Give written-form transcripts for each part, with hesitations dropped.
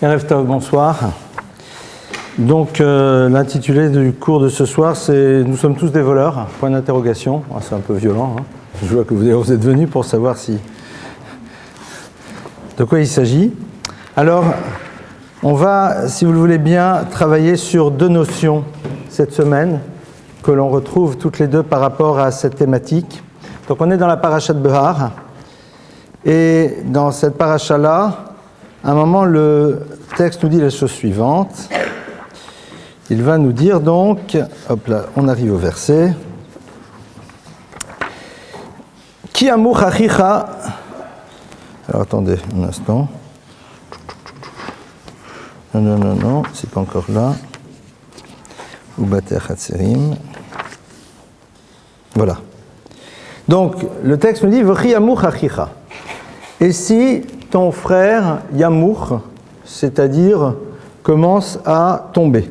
Erev Tov, bonsoir. Donc l'intitulé du cours de ce soir, c'est « Nous sommes tous des voleurs », point d'interrogation. Ah, c'est un peu violent, hein. Je vois que vous êtes venus pour savoir de quoi il s'agit. Alors, on va, si vous le voulez bien, travailler sur deux notions cette semaine, que l'on retrouve toutes les deux par rapport à cette thématique. Donc on est dans la paracha de Behar, et dans cette paracha-là, à un moment, le texte nous dit la chose suivante. Il va nous dire donc, hop là, on arrive au verset. Ki amur achicha. Alors attendez un instant. Non, c'est pas encore là. Ubater hatzerim. Voilà. Donc, le texte nous dit V'chi amur achicha. Et si ton frère Yamour, c'est-à-dire commence à tomber.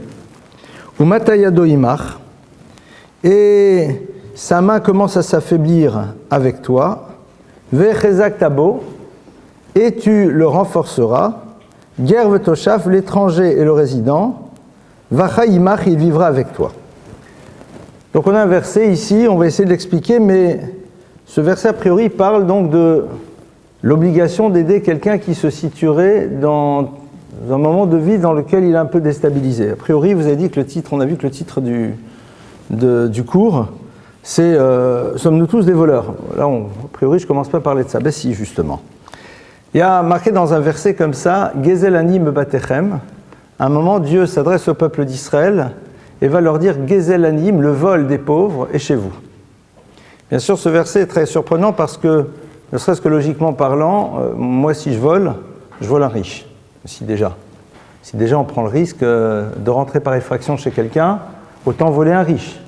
Ou matayado imar, et sa main commence à s'affaiblir avec toi. Vechezak tabo, et tu le renforceras. Gerve toshaf, l'étranger et le résident. Vacha imar, il vivra avec toi. Donc on a un verset ici, on va essayer de l'expliquer, mais ce verset a priori parle donc de l'obligation d'aider quelqu'un qui se situerait dans un moment de vie dans lequel il est un peu déstabilisé. A priori, vous avez dit que le titre, on a vu que le titre du cours, c'est « Sommes-nous tous des voleurs ?» Là, a priori, je ne commence pas à parler de ça. Ben si, justement. Il y a marqué dans un verset comme ça « Gezel anim batechem ». À un moment, Dieu s'adresse au peuple d'Israël et va leur dire « Gezel anim, le vol des pauvres, est chez vous ». Bien sûr, ce verset est très surprenant parce que ne serait-ce que logiquement parlant, moi si je vole un riche. Si déjà on prend le risque de rentrer par effraction chez quelqu'un, autant voler un riche.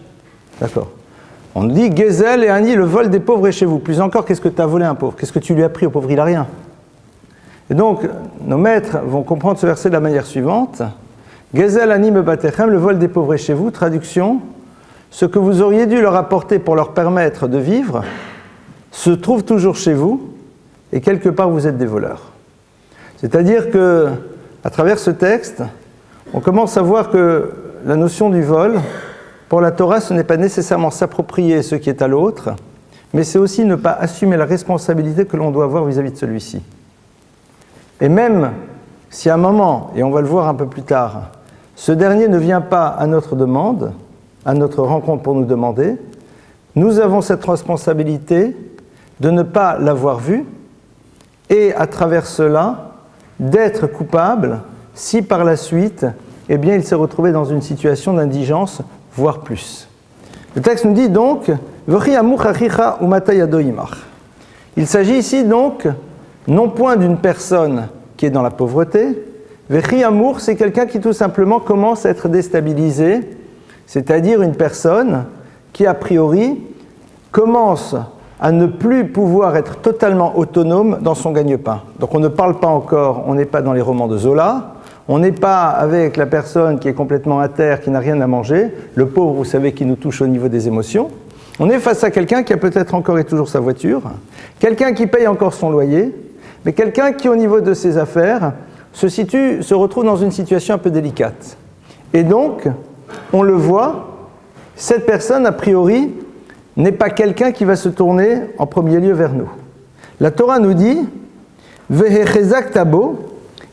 D'accord. On nous dit Gezel et Ani, le vol des pauvres est chez vous. Plus encore, qu'est-ce que tu as volé un pauvre? Qu'est-ce que tu lui as pris au pauvre? Il n'a rien. Et donc, nos maîtres vont comprendre ce verset de la manière suivante. Gezel Ani me batechem, le vol des pauvres est chez vous. Traduction, ce que vous auriez dû leur apporter pour leur permettre de vivre se trouve toujours chez vous, et quelque part vous êtes des voleurs. C'est-à-dire que, à travers ce texte, on commence à voir que la notion du vol, pour la Torah, ce n'est pas nécessairement s'approprier ce qui est à l'autre, mais c'est aussi ne pas assumer la responsabilité que l'on doit avoir vis-à-vis de celui-ci. Et même si à un moment, et on va le voir un peu plus tard, ce dernier ne vient pas à notre demande, à notre rencontre pour nous demander, nous avons cette responsabilité de ne pas l'avoir vu, et à travers cela, d'être coupable si par la suite, eh bien, il s'est retrouvé dans une situation d'indigence, voire plus. Le texte nous dit donc, il s'agit ici donc, non point d'une personne qui est dans la pauvreté, Vechi-amour, c'est quelqu'un qui tout simplement commence à être déstabilisé, c'est-à-dire une personne qui a priori commence à ne plus pouvoir être totalement autonome dans son gagne-pain. Donc on ne parle pas encore, on n'est pas dans les romans de Zola, on n'est pas avec la personne qui est complètement à terre, qui n'a rien à manger, le pauvre, vous savez, qui nous touche au niveau des émotions. On est face à quelqu'un qui a peut-être encore et toujours sa voiture, quelqu'un qui paye encore son loyer, mais quelqu'un qui, au niveau de ses affaires, se retrouve dans une situation un peu délicate. Et donc, on le voit, cette personne, a priori, n'est pas quelqu'un qui va se tourner en premier lieu vers nous. La Torah nous dit « Vehechezak tabo »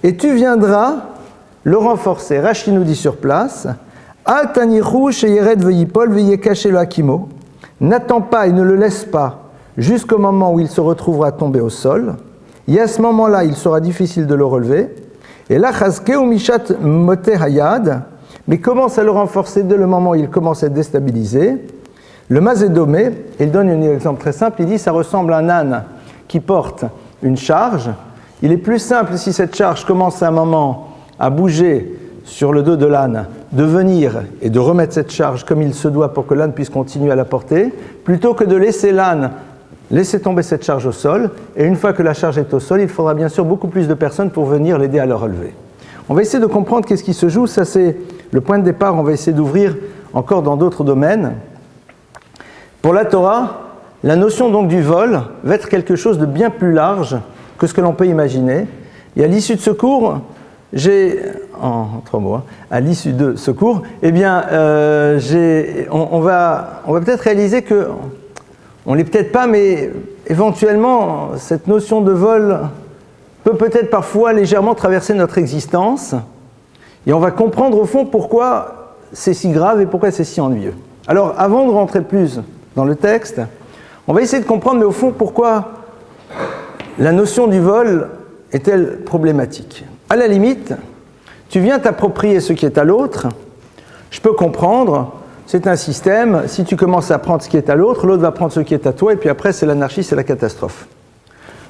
et tu viendras le renforcer. Rashi nous dit sur place « Al tanichu sheyered veyipol veyekashe lo hakimo » n'attends pas et ne le laisse pas jusqu'au moment où il se retrouvera tombé au sol. Et à ce moment-là, il sera difficile de le relever. Et là, chazkeu mishat mote hayad, mais commence à le renforcer dès le moment où il commence à être déstabilisé. Le mazédomé, il donne un exemple très simple, il dit ça ressemble à un âne qui porte une charge. Il est plus simple si cette charge commence à un moment à bouger sur le dos de l'âne, de venir et de remettre cette charge comme il se doit pour que l'âne puisse continuer à la porter, plutôt que de laisser l'âne laisser tomber cette charge au sol, et une fois que la charge est au sol, il faudra bien sûr beaucoup plus de personnes pour venir l'aider à le relever. On va essayer de comprendre qu'est-ce qui se joue, ça c'est le point de départ, on va essayer d'ouvrir encore dans d'autres domaines. Pour la Torah, la notion donc du vol va être quelque chose de bien plus large que ce que l'on peut imaginer. Et à l'issue de ce cours, en 3 mots, à l'issue de ce cours, eh bien, on va peut-être réaliser que, on ne l'est peut-être pas, mais éventuellement, cette notion de vol peut peut-être parfois légèrement traverser notre existence, et on va comprendre au fond pourquoi c'est si grave et pourquoi c'est si ennuyeux. Alors, avant de rentrer plus dans le texte, on va essayer de comprendre, mais au fond, pourquoi la notion du vol est-elle problématique. À la limite, tu viens t'approprier ce qui est à l'autre, je peux comprendre, c'est un système, si tu commences à prendre ce qui est à l'autre, l'autre va prendre ce qui est à toi, et puis après c'est l'anarchie, c'est la catastrophe.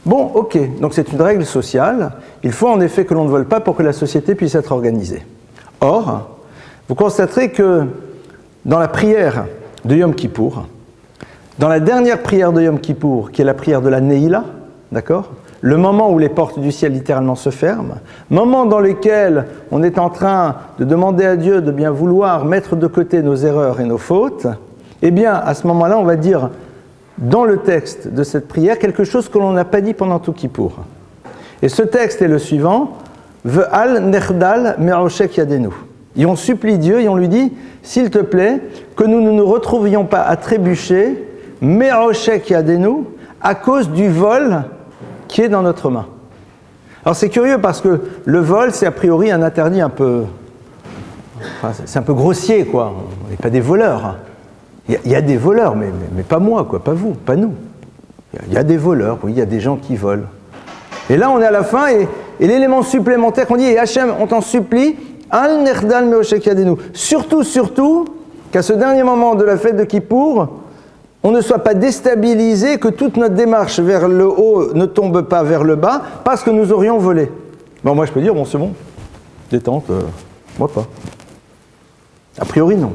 Bon, ok, donc c'est une règle sociale, il faut en effet que l'on ne vole pas pour que la société puisse être organisée. Or, vous constaterez que dans la prière de Yom Kippour, dans la dernière prière de Yom Kippour, qui est la prière de la Neila, d'accord ? Le moment où les portes du ciel littéralement se ferment, moment dans lequel on est en train de demander à Dieu de bien vouloir mettre de côté nos erreurs et nos fautes, eh bien, à ce moment-là, on va dire dans le texte de cette prière quelque chose que l'on n'a pas dit pendant tout Kippour. Et ce texte est le suivant, Ve'al nerdal me'oshek yadenu. Et on supplie Dieu et on lui dit, s'il te plaît, que nous ne nous retrouvions pas à trébucher, me'oshek yadenu, à cause du vol qui est dans notre main. Alors c'est curieux parce que le vol, c'est a priori un interdit un peu... Enfin, c'est un peu grossier, quoi. On n'est pas des voleurs. Il y a des voleurs, mais pas moi, quoi, pas vous, pas nous. Il y a des voleurs, oui, il y a des gens qui volent. Et là, on est à la fin, et l'élément supplémentaire qu'on dit, et Hachem, on t'en supplie, Al nerdal me'oshek yadenu. Surtout, qu'à ce dernier moment de la fête de Kippour, on ne soit pas déstabilisé, que toute notre démarche vers le haut ne tombe pas vers le bas, parce que nous aurions volé. Bon, moi je peux dire, bon c'est bon, détente, moi pas. A priori non.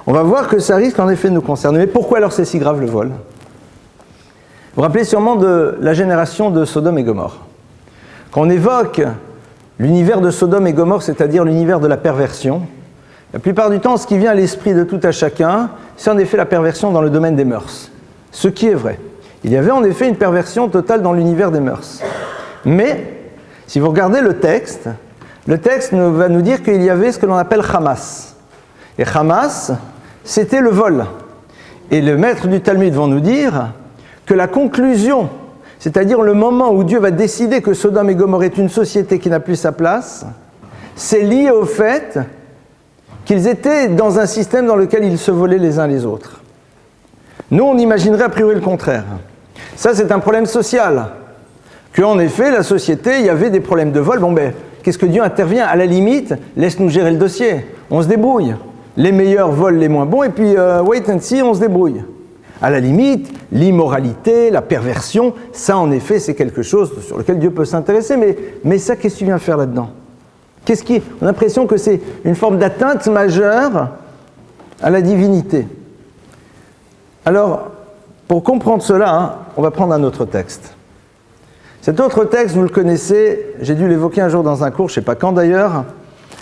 On va voir que ça risque en effet de nous concerner. Mais pourquoi alors c'est si grave le vol ? Vous vous rappelez sûrement de la génération de Sodome et Gomorrhe. Quand on évoque l'univers de Sodome et Gomorrhe, c'est-à-dire l'univers de la perversion, la plupart du temps, ce qui vient à l'esprit de tout à chacun, c'est en effet la perversion dans le domaine des mœurs. Ce qui est vrai. Il y avait en effet une perversion totale dans l'univers des mœurs. Mais, si vous regardez le texte va nous dire qu'il y avait ce que l'on appelle Hamas. Et Hamas, c'était le vol. Et le maître du Talmud va nous dire que la conclusion, c'est-à-dire le moment où Dieu va décider que Sodome et Gomorrhe est une société qui n'a plus sa place, c'est lié au fait qu'ils étaient dans un système dans lequel ils se volaient les uns les autres. Nous, on imaginerait a priori le contraire. Ça, c'est un problème social. Qu'en effet, la société, il y avait des problèmes de vol. Bon, ben, qu'est-ce que Dieu intervient ? À la limite, laisse-nous gérer le dossier. On se débrouille. Les meilleurs volent les moins bons, et puis, wait and see, on se débrouille. À la limite, l'immoralité, la perversion, ça, en effet, c'est quelque chose sur lequel Dieu peut s'intéresser. Mais ça, qu'est-ce que tu viens faire là-dedans ? On a l'impression que c'est une forme d'atteinte majeure à la divinité. Alors, pour comprendre cela, on va prendre un autre texte. Cet autre texte, vous le connaissez, j'ai dû l'évoquer un jour dans un cours, je ne sais pas quand d'ailleurs,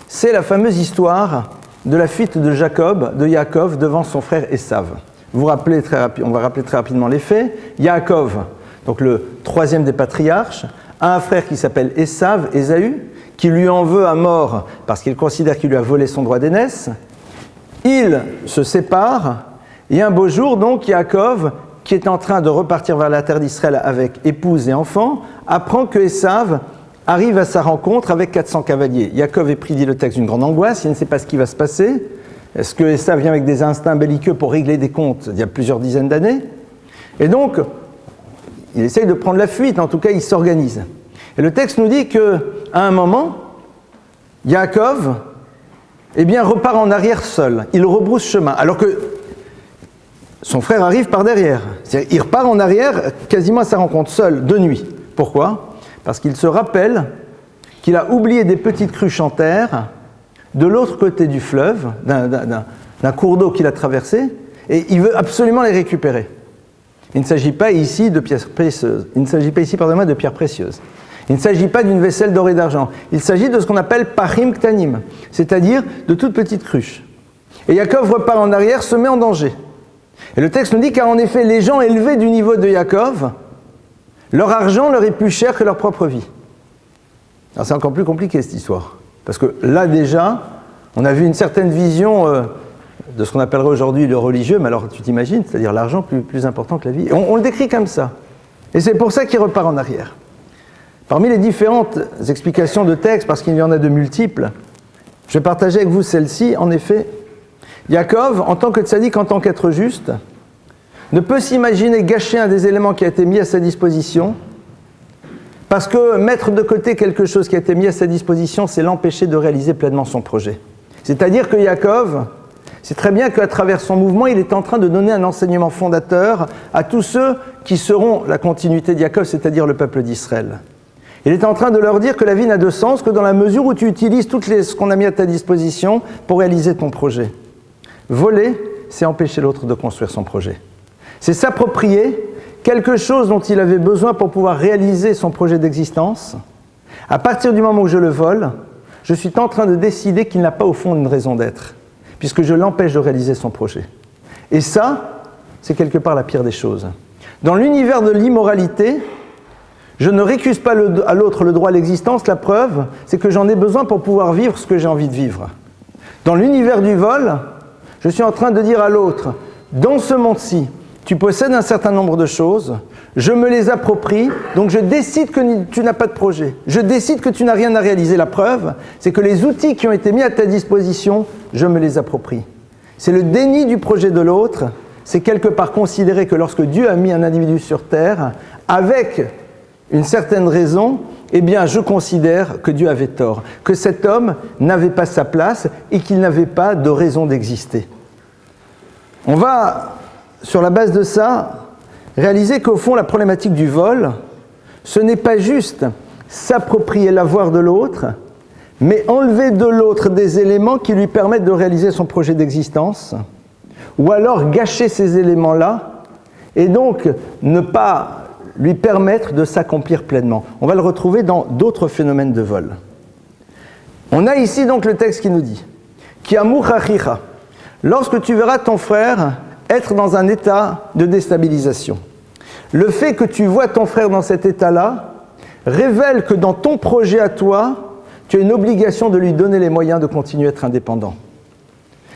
c'est la fameuse histoire de la fuite de Yaakov devant son frère Esav. On va rappeler très rapidement les faits. Yaakov, donc le troisième des patriarches, a un frère qui s'appelle Esav, Ésaü, qui lui en veut à mort parce qu'il considère qu'il lui a volé son droit d'aînesse. Ils se séparent, et un beau jour, donc, Yaakov, qui est en train de repartir vers la terre d'Israël avec épouse et enfants, apprend que Esav arrive à sa rencontre avec 400 cavaliers. Yaakov est pris, dit le texte, d'une grande angoisse, il ne sait pas ce qui va se passer. Est-ce que Esav vient avec des instincts belliqueux pour régler des comptes il y a plusieurs dizaines d'années ? Et donc, il essaye de prendre la fuite, en tout cas, il s'organise. Et le texte nous dit qu'à un moment, Yaakov repart en arrière seul. Il rebrousse chemin, alors que son frère arrive par derrière. C'est-à-dire, il repart en arrière quasiment à sa rencontre, seul, de nuit. Pourquoi ? Parce qu'il se rappelle qu'il a oublié des petites cruches en terre de l'autre côté du fleuve, d'un cours d'eau qu'il a traversé, et il veut absolument les récupérer. Il ne s'agit pas ici de pierres précieuses. Il ne s'agit pas ici, pardonnez-moi, de pierres précieuses. Il ne s'agit pas d'une vaisselle d'or et d'argent. Il s'agit de ce qu'on appelle pachim ktanim, c'est-à-dire de toutes petites cruches. Et Yaakov repart en arrière, se met en danger. Et le texte nous dit qu'en effet, les gens élevés du niveau de Yaakov, leur argent leur est plus cher que leur propre vie. Alors c'est encore plus compliqué cette histoire. Parce que là déjà, on a vu une certaine vision de ce qu'on appellerait aujourd'hui le religieux, mais alors tu t'imagines, c'est-à-dire l'argent plus important que la vie. Et on le décrit comme ça. Et c'est pour ça qu'il repart en arrière. Parmi les différentes explications de texte, parce qu'il y en a de multiples, je vais partager avec vous celle-ci. En effet, Yaakov, en tant que tzaddik, en tant qu'être juste, ne peut s'imaginer gâcher un des éléments qui a été mis à sa disposition, parce que mettre de côté quelque chose qui a été mis à sa disposition, c'est l'empêcher de réaliser pleinement son projet. C'est-à-dire que Yaakov, c'est très bien qu'à travers son mouvement, il est en train de donner un enseignement fondateur à tous ceux qui seront la continuité de Yaakov, c'est-à-dire le peuple d'Israël. Il est en train de leur dire que la vie n'a de sens que dans la mesure où tu utilises ce qu'on a mis à ta disposition pour réaliser ton projet. Voler, c'est empêcher l'autre de construire son projet. C'est s'approprier quelque chose dont il avait besoin pour pouvoir réaliser son projet d'existence. À partir du moment où je le vole, je suis en train de décider qu'il n'a pas au fond une raison d'être, puisque je l'empêche de réaliser son projet. Et ça, c'est quelque part la pire des choses. Dans l'univers de l'immoralité, je ne récuse pas à l'autre le droit à l'existence, la preuve, c'est que j'en ai besoin pour pouvoir vivre ce que j'ai envie de vivre. Dans l'univers du vol, je suis en train de dire à l'autre, dans ce monde-ci, tu possèdes un certain nombre de choses, je me les approprie, donc je décide que tu n'as pas de projet. Je décide que tu n'as rien à réaliser. La preuve, c'est que les outils qui ont été mis à ta disposition, je me les approprie. C'est le déni du projet de l'autre, c'est quelque part considérer que lorsque Dieu a mis un individu sur terre, avec une certaine raison, eh bien je considère que Dieu avait tort, que cet homme n'avait pas sa place et qu'il n'avait pas de raison d'exister. On va, sur la base de ça, réaliser qu'au fond, la problématique du vol, ce n'est pas juste s'approprier l'avoir de l'autre, mais enlever de l'autre des éléments qui lui permettent de réaliser son projet d'existence, ou alors gâcher ces éléments-là, et donc ne pas lui permettre de s'accomplir pleinement. On va le retrouver dans d'autres phénomènes de vol. On a ici donc le texte qui nous dit « Ki amur achicha » lorsque tu verras ton frère être dans un état de déstabilisation. Le fait que tu vois ton frère dans cet état-là révèle que dans ton projet à toi, tu as une obligation de lui donner les moyens de continuer à être indépendant.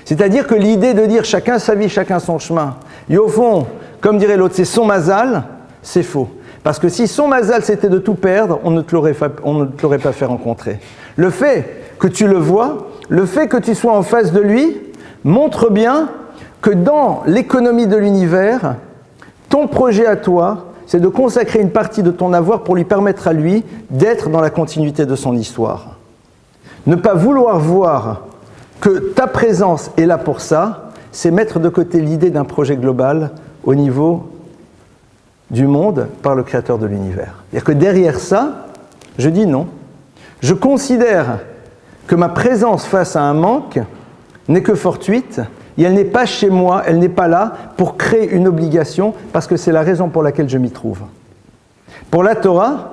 C'est-à-dire que l'idée de dire chacun sa vie, chacun son chemin, et au fond, comme dirait l'autre, c'est son mazal, c'est faux. Parce que si son mazal c'était de tout perdre, on ne te l'aurait pas fait rencontrer. Le fait que tu le vois, le fait que tu sois en face de lui, montre bien que dans l'économie de l'univers, ton projet à toi, c'est de consacrer une partie de ton avoir pour lui permettre à lui d'être dans la continuité de son histoire. Ne pas vouloir voir que ta présence est là pour ça, c'est mettre de côté l'idée d'un projet global au niveau du monde par le créateur de l'univers. C'est-à-dire que derrière ça, je dis non. Je considère que ma présence face à un manque n'est que fortuite, et elle n'est pas chez moi, elle n'est pas là pour créer une obligation, parce que c'est la raison pour laquelle je m'y trouve. Pour la Torah,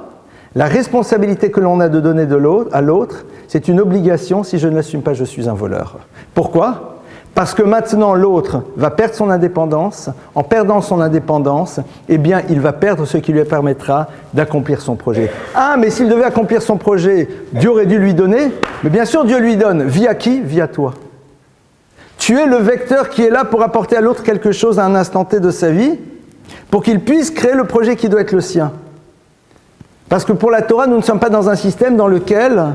la responsabilité que l'on a de donner à l'autre, c'est une obligation. Si je ne l'assume pas, je suis un voleur. Pourquoi ? Parce que maintenant, l'autre va perdre son indépendance. En perdant son indépendance, eh bien, il va perdre ce qui lui permettra d'accomplir son projet. Ah, mais s'il devait accomplir son projet, Dieu aurait dû lui donner. Mais bien sûr, Dieu lui donne. Via qui ? Via toi. Tu es le vecteur qui est là pour apporter à l'autre quelque chose à un instant T de sa vie, pour qu'il puisse créer le projet qui doit être le sien. Parce que pour la Torah, nous ne sommes pas dans un système dans lequel,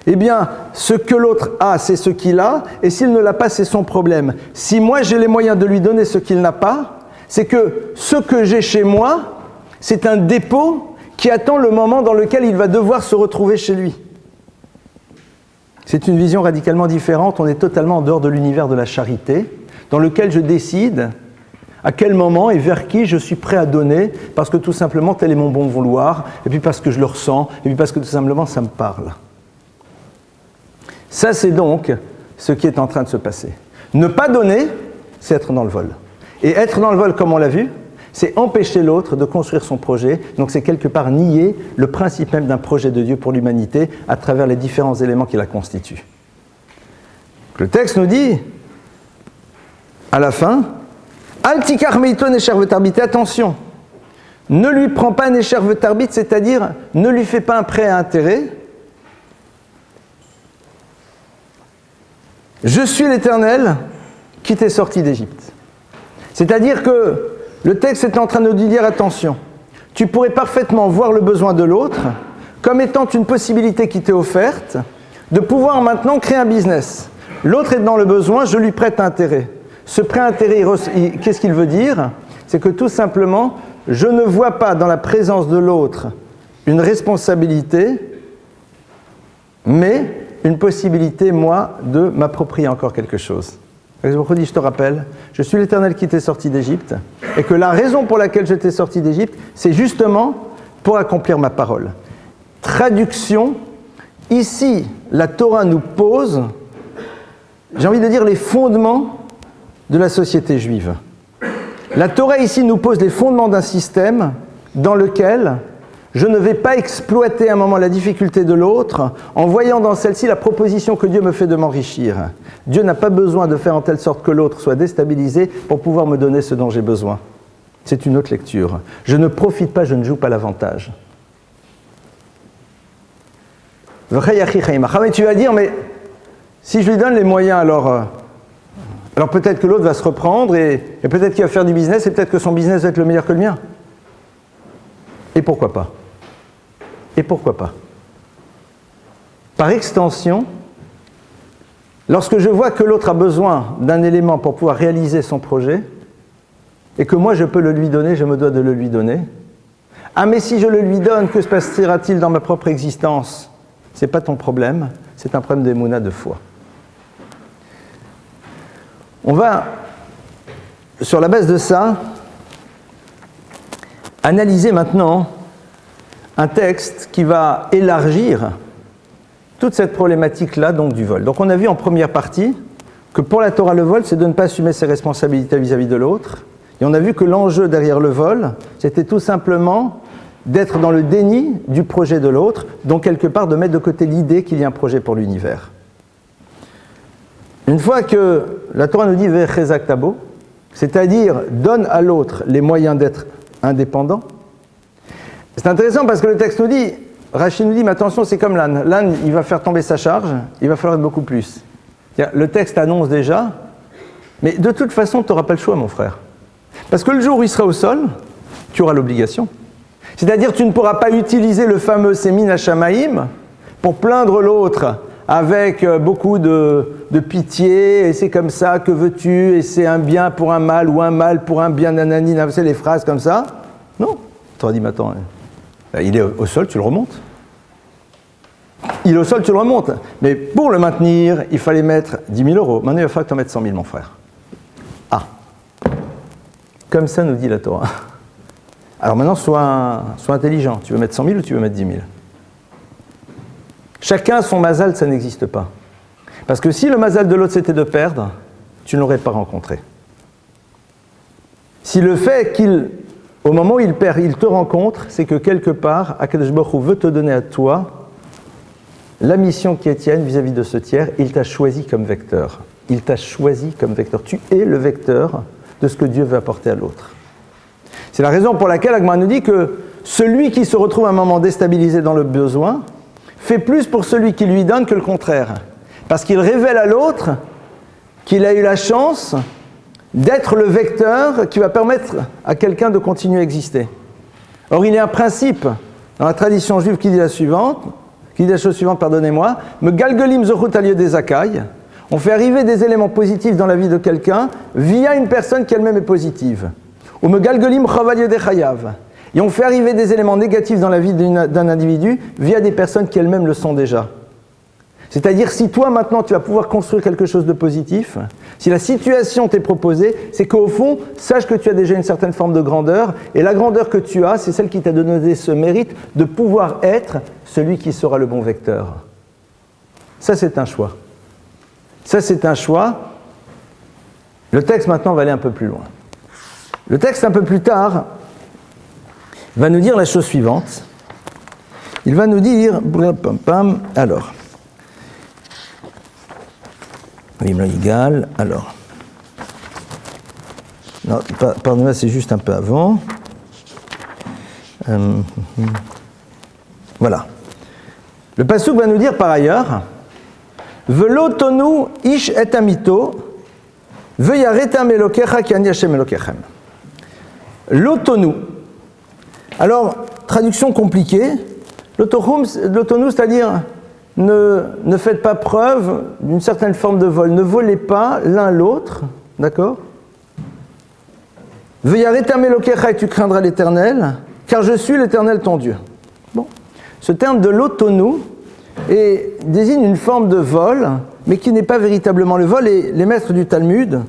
eh bien, ce que l'autre a, c'est ce qu'il a, et s'il ne l'a pas, c'est son problème. Si moi, j'ai les moyens de lui donner ce qu'il n'a pas, c'est que ce que j'ai chez moi, c'est un dépôt qui attend le moment dans lequel il va devoir se retrouver chez lui. C'est une vision radicalement différente. On est totalement en dehors de l'univers de la charité, dans lequel je décide à quel moment et vers qui je suis prêt à donner, parce que tout simplement tel est mon bon vouloir, et puis parce que je le ressens, et puis parce que tout simplement ça me parle. Ça, c'est donc ce qui est en train de se passer. Ne pas donner, c'est être dans le vol. Et être dans le vol, comme on l'a vu, c'est empêcher l'autre de construire son projet. Donc c'est quelque part nier le principe même d'un projet de Dieu pour l'humanité à travers les différents éléments qui la constituent. Le texte nous dit, à la fin, Al tikar meito nesher vetarbit, attention, ne lui prends pas nesher vetarbit, c'est-à-dire ne lui fais pas un prêt à intérêt, Je suis l'Éternel qui t'ai sorti d'Égypte. C'est-à-dire que le texte est en train de nous dire attention, tu pourrais parfaitement voir le besoin de l'autre comme étant une possibilité qui t'est offerte de pouvoir maintenant créer un business. L'autre est dans le besoin, je lui prête intérêt. Ce prêt intérêt, qu'est-ce qu'il veut dire? C'est que tout simplement, je ne vois pas dans la présence de l'autre une responsabilité, mais une possibilité, moi, de m'approprier encore quelque chose. Je te rappelle, je suis l'Éternel qui t'ai sorti d'Égypte, et que la raison pour laquelle je t'ai sorti d'Égypte, c'est justement pour accomplir ma parole. Traduction, ici, la Torah nous pose, j'ai envie de dire, les fondements de la société juive. La Torah ici nous pose les fondements d'un système dans lequel je ne vais pas exploiter à un moment la difficulté de l'autre en voyant dans celle-ci la proposition que Dieu me fait de m'enrichir. Dieu n'a pas besoin de faire en telle sorte que l'autre soit déstabilisé pour pouvoir me donner ce dont j'ai besoin. C'est une autre lecture. Je ne profite pas, je ne joue pas l'avantage. Mais tu vas dire, mais si je lui donne les moyens, alors peut-être que l'autre va se reprendre et peut-être qu'il va faire du business et peut-être que son business va être le meilleur que le mien. Et pourquoi pas? Et pourquoi pas? Par extension, lorsque je vois que l'autre a besoin d'un élément pour pouvoir réaliser son projet et que moi je peux le lui donner, je me dois de le lui donner. Ah mais si je le lui donne, que se passera-t-il dans ma propre existence? C'est pas ton problème, c'est un problème d'émouna, de foi. On va, sur la base de ça, analyser maintenant un texte qui va élargir toute cette problématique-là, donc du vol. Donc on a vu en première partie que pour la Torah, le vol, c'est de ne pas assumer ses responsabilités vis-à-vis de l'autre. Et on a vu que l'enjeu derrière le vol, c'était tout simplement d'être dans le déni du projet de l'autre, donc quelque part de mettre de côté l'idée qu'il y a un projet pour l'univers. Une fois que la Torah nous dit « Vechezak tabo », c'est-à-dire « donne à l'autre les moyens d'être indépendant », c'est intéressant parce que le texte nous dit, Rachid nous dit, mais attention, c'est comme l'âne. L'âne, il va faire tomber sa charge, il va falloir être beaucoup plus. Le texte annonce déjà, mais de toute façon, tu n'auras pas le choix, mon frère. Parce que le jour où il sera au sol, tu auras l'obligation. C'est-à-dire, tu ne pourras pas utiliser le fameux Semin Hashamaïm pour plaindre l'autre avec beaucoup de pitié, et c'est comme ça, que veux-tu, et c'est un bien pour un mal, ou un mal pour un bien, nanani, c'est les phrases comme ça. Non. Tu auras dit, mais attends, il est au sol, tu le remontes. Il est au sol, tu le remontes. Mais pour le maintenir, il fallait mettre 10 000 euros. Maintenant, il va falloir que tu en mettes 100 000, mon frère. Ah. Comme ça nous dit la Torah. Alors maintenant, sois intelligent. Tu veux mettre 100 000 ou tu veux mettre 10 000? Chacun son mazal, ça n'existe pas. Parce que si le mazal de l'autre c'était de perdre, tu ne l'aurais pas rencontré. Si le fait au moment où il perd, il te rencontre, c'est que quelque part, Akadosh Baruch Hu veut te donner à toi la mission qui est tienne vis-à-vis de ce tiers. Il t'a choisi comme vecteur. Il t'a choisi comme vecteur. Tu es le vecteur de ce que Dieu veut apporter à l'autre. C'est la raison pour laquelle Agma nous dit que celui qui se retrouve à un moment déstabilisé dans le besoin fait plus pour celui qui lui donne que le contraire. Parce qu'il révèle à l'autre qu'il a eu la chance d'être le vecteur qui va permettre à quelqu'un de continuer à exister. Or, il y a un principe dans la tradition juive qui dit la chose suivante, pardonnez-moi, me galgelim zochut al yedei zakai. On fait arriver des éléments positifs dans la vie de quelqu'un via une personne qui elle-même est positive. Ou me galgelim chaval yedei chayav. Et on fait arriver des éléments négatifs dans la vie d'un individu via des personnes qui elles-mêmes le sont déjà. C'est-à-dire, si toi, maintenant, tu vas pouvoir construire quelque chose de positif, si la situation t'est proposée, c'est qu'au fond, sache que tu as déjà une certaine forme de grandeur, et la grandeur que tu as, c'est celle qui t'a donné ce mérite de pouvoir être celui qui sera le bon vecteur. Ça, c'est un choix. Ça, c'est un choix. Le texte, maintenant, va aller un peu plus loin. Le texte, un peu plus tard, va nous dire la chose suivante. Il va nous dire, alors, égal, alors, non, pardonnez-moi, c'est juste un peu avant. Voilà. Le passouk va nous dire par ailleurs, Velo tonu ish et amito, veyaretam elokecha ki ani Hashem elokechem. L'otonu. Alors, traduction compliquée. L'otonu, c'est-à-dire ne faites pas preuve d'une certaine forme de vol. Ne volez pas l'un l'autre. D'accord? Veyaretam elokecha, et tu craindras l'Éternel, car je suis l'Éternel ton Dieu. Bon. Ce terme de l'otonu désigne une forme de vol, mais qui n'est pas véritablement le vol. Et les maîtres du Talmud,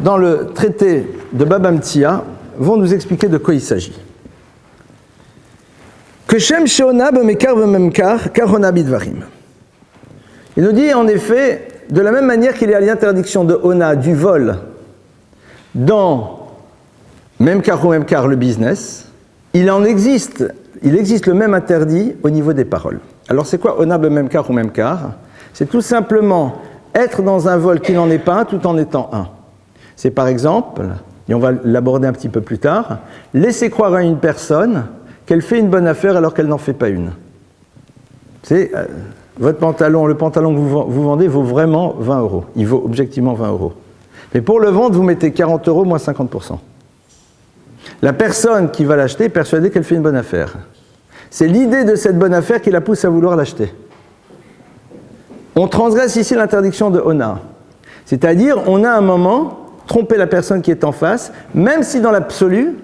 dans le traité de Baba Metzia, vont nous expliquer de quoi il s'agit. Que Shem Sheona b'mekar b'memkar, karona bidvarim. Il nous dit en effet, de la même manière qu'il y a l'interdiction de Ona, du vol, dans memkar ou memkar, le business, il existe le même interdit au niveau des paroles. Alors c'est quoi Ona b'memkar ou memkar? C'est tout simplement être dans un vol qui n'en est pas un tout en étant un. C'est par exemple, et on va l'aborder un petit peu plus tard, laisser croire à une personne qu'elle fait une bonne affaire alors qu'elle n'en fait pas une. C'est votre pantalon, le pantalon que vous vendez vaut vraiment 20 €. Il vaut objectivement 20 €. Mais pour le vendre, vous mettez 40 € moins 50%. La personne qui va l'acheter est persuadée qu'elle fait une bonne affaire. C'est l'idée de cette bonne affaire qui la pousse à vouloir l'acheter. On transgresse ici l'interdiction de Ona. C'est-à-dire, on a un moment tromper la personne qui est en face, même si dans l'absolu,